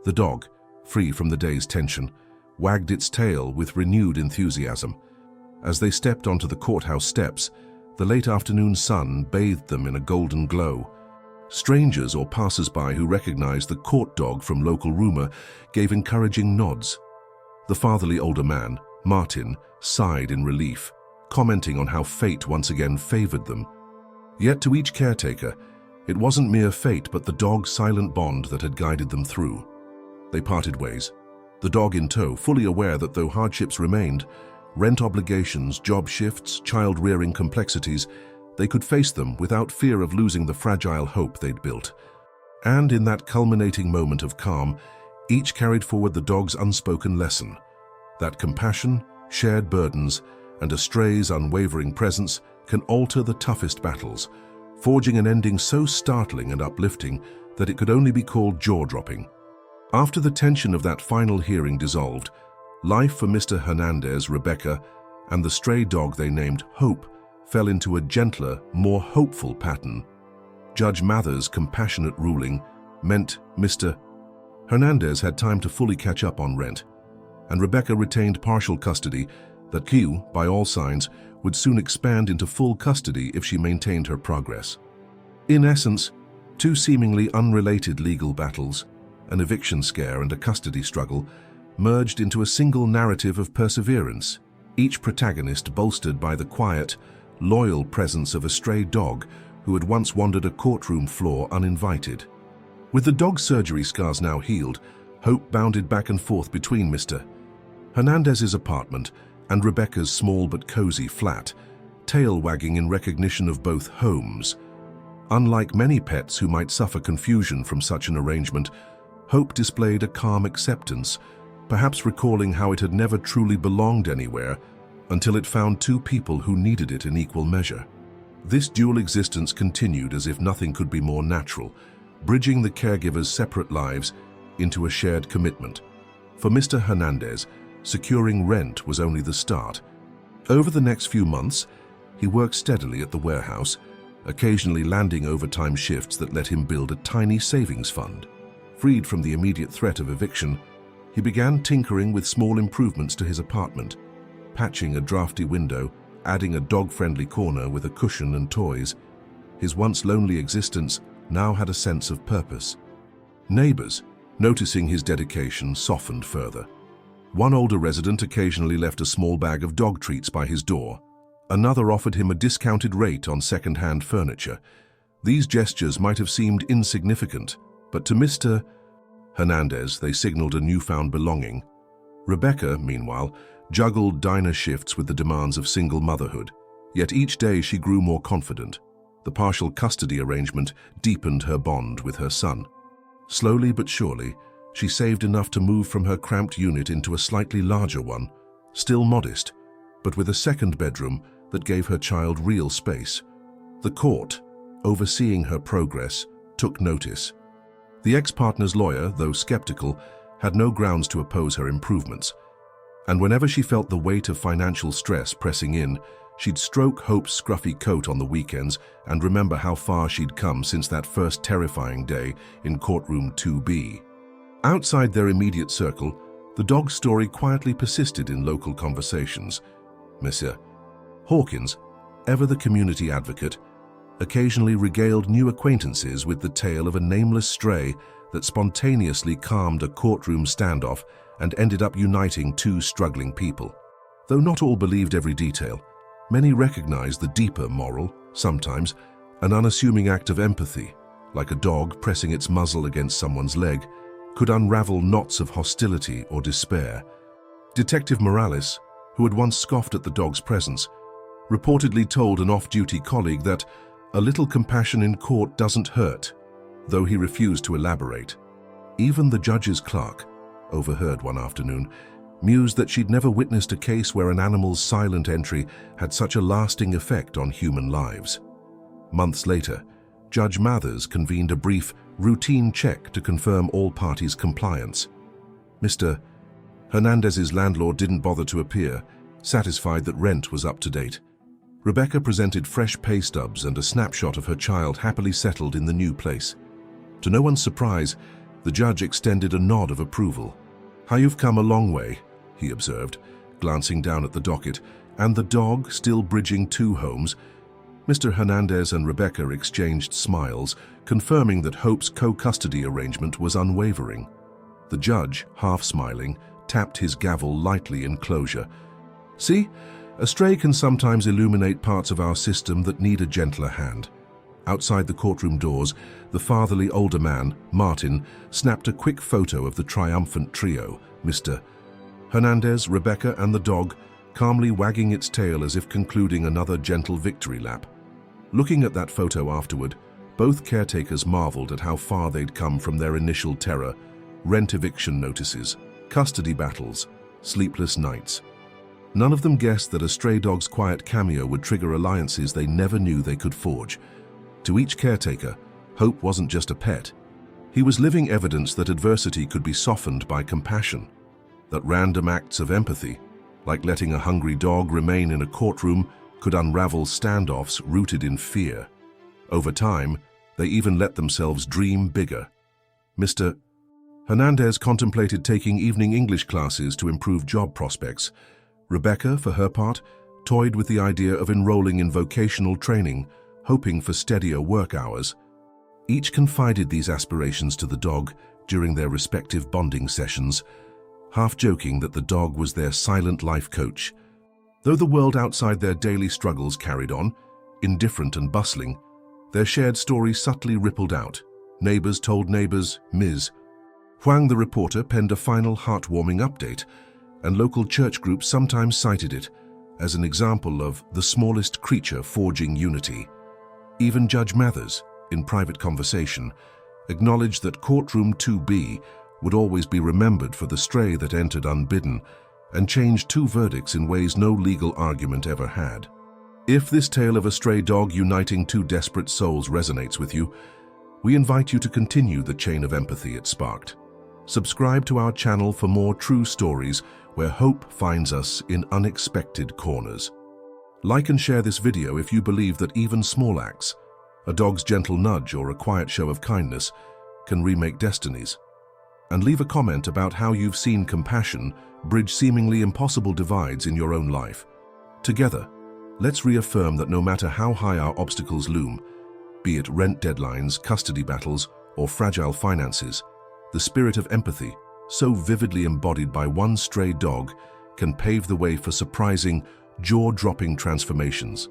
The dog, free from the day's tension, wagged its tail with renewed enthusiasm. As they stepped onto the courthouse steps, the late afternoon sun bathed them in a golden glow. Strangers or passers-by who recognized the court dog from local rumor gave encouraging nods. The fatherly older man, Martin, sighed in relief, commenting on how fate once again favored them. Yet to each caretaker, it wasn't mere fate but the dog's silent bond that had guided them through. They parted ways, the dog in tow, fully aware that though hardships remained, rent obligations, job shifts, child-rearing complexities, they could face them without fear of losing the fragile hope they'd built. And in that culminating moment of calm, each carried forward the dog's unspoken lesson, that compassion, shared burdens, and a stray's unwavering presence can alter the toughest battles, forging an ending so startling and uplifting that it could only be called jaw-dropping. After the tension of that final hearing dissolved, Life for Mr. Hernandez, Rebecca, and the stray dog they named Hope fell into a gentler, more hopeful pattern. Judge Mather's compassionate ruling meant Mr. Hernandez had time to fully catch up on rent, and Rebecca retained partial custody that Q, by all signs, would soon expand into full custody if she maintained her progress. In essence, two seemingly unrelated legal battles, an eviction scare and a custody struggle, merged into a single narrative of perseverance, each protagonist bolstered by the quiet, loyal presence of a stray dog who had once wandered a courtroom floor uninvited. With the dog's surgery scars now healed, Hope bounded back and forth between Mr. Hernandez's apartment and Rebecca's small but cozy flat, tail wagging in recognition of both homes. Unlike many pets who might suffer confusion from such an arrangement, Hope displayed a calm acceptance, perhaps recalling how it had never truly belonged anywhere until it found two people who needed it in equal measure. This dual existence continued as if nothing could be more natural, bridging the caregivers' separate lives into a shared commitment. For Mr. Hernandez, securing rent was only the start. Over the next few months, he worked steadily at the warehouse, occasionally landing overtime shifts that let him build a tiny savings fund. Freed from the immediate threat of eviction, he began tinkering with small improvements to his apartment, patching a drafty window, adding a dog-friendly corner with a cushion and toys. His once lonely existence now had a sense of purpose. Neighbors, noticing his dedication, softened further. One older resident occasionally left a small bag of dog treats by his door. Another offered him a discounted rate on second-hand furniture. These gestures might have seemed insignificant, but to Mr. Hernandez they signaled a newfound belonging. Rebecca, meanwhile, juggled diner shifts with the demands of single motherhood. Yet each day she grew more confident. The partial custody arrangement deepened her bond with her son. Slowly but surely, she saved enough to move from her cramped unit into a slightly larger one, still modest, but with a second bedroom that gave her child real space. The court, overseeing her progress, took notice. The ex-partner's lawyer, though skeptical, had no grounds to oppose her improvements. And whenever she felt the weight of financial stress pressing in, she'd stroke Hope's scruffy coat on the weekends and remember how far she'd come since that first terrifying day in courtroom 2B. Outside their immediate circle, the dog's story quietly persisted in local conversations. Mr. Hawkins, ever the community advocate, occasionally regaled new acquaintances with the tale of a nameless stray that spontaneously calmed a courtroom standoff and ended up uniting two struggling people. Though not all believed every detail, many recognized the deeper moral, sometimes an unassuming act of empathy, like a dog pressing its muzzle against someone's leg, could unravel knots of hostility or despair. Detective Morales, who had once scoffed at the dog's presence, reportedly told an off-duty colleague that a little compassion in court doesn't hurt, though he refused to elaborate. Even the judge's clerk, overheard one afternoon, mused that she'd never witnessed a case where an animal's silent entry had such a lasting effect on human lives. Months later, Judge Mathers convened a brief, routine check to confirm all parties' compliance. Mr. Hernandez's landlord didn't bother to appear, satisfied that rent was up to date. Rebecca presented fresh pay stubs and a snapshot of her child happily settled in the new place. To no one's surprise, the judge extended a nod of approval. "How you've come a long way," he observed, glancing down at the docket, "and the dog still bridging two homes." Mr. Hernandez and Rebecca exchanged smiles, confirming that Hope's co-custody arrangement was unwavering. The judge, half smiling, tapped his gavel lightly in closure. "See, a stray can sometimes illuminate parts of our system that need a gentler hand." Outside the courtroom doors, the fatherly older man, Martin, snapped a quick photo of the triumphant trio, Mr. Hernandez, Rebecca, and the dog, calmly wagging its tail as if concluding another gentle victory lap. Looking at that photo afterward, both caretakers marveled at how far they'd come from their initial terror: rent eviction notices, custody battles, sleepless nights. None of them guessed that a stray dog's quiet cameo would trigger alliances they never knew they could forge. To each caretaker, Hope wasn't just a pet. He was living evidence that adversity could be softened by compassion. that random acts of empathy, like letting a hungry dog remain in a courtroom, could unravel standoffs rooted in fear. Over time, they even let themselves dream bigger. Mr. Hernandez contemplated taking evening English classes to improve job prospects. Rebecca, for her part, toyed with the idea of enrolling in vocational training, hoping for steadier work hours. Each confided these aspirations to the dog during their respective bonding sessions, half joking that the dog was their silent life coach. Though the world outside their daily struggles carried on, indifferent and bustling, their shared story subtly rippled out. Neighbors told neighbors, Ms. Huang the reporter penned a final heartwarming update, and local church groups sometimes cited it as an example of the smallest creature forging unity. Even Judge Mathers, in private conversation, acknowledged that Courtroom 2B would always be remembered for the stray that entered unbidden and changed two verdicts in ways no legal argument ever had. If this tale of a stray dog uniting two desperate souls resonates with you, we invite you to continue the chain of empathy it sparked. Subscribe to our channel for more true stories where hope finds us in unexpected corners. Like and share this video if you believe that even small acts, a dog's gentle nudge or a quiet show of kindness, can remake destinies. And leave a comment about how you've seen compassion bridge seemingly impossible divides in your own life. Together, let's reaffirm that no matter how high our obstacles loom, be it rent deadlines, custody battles, or fragile finances, the spirit of empathy, so vividly embodied by one stray dog, can pave the way for surprising, jaw-dropping transformations.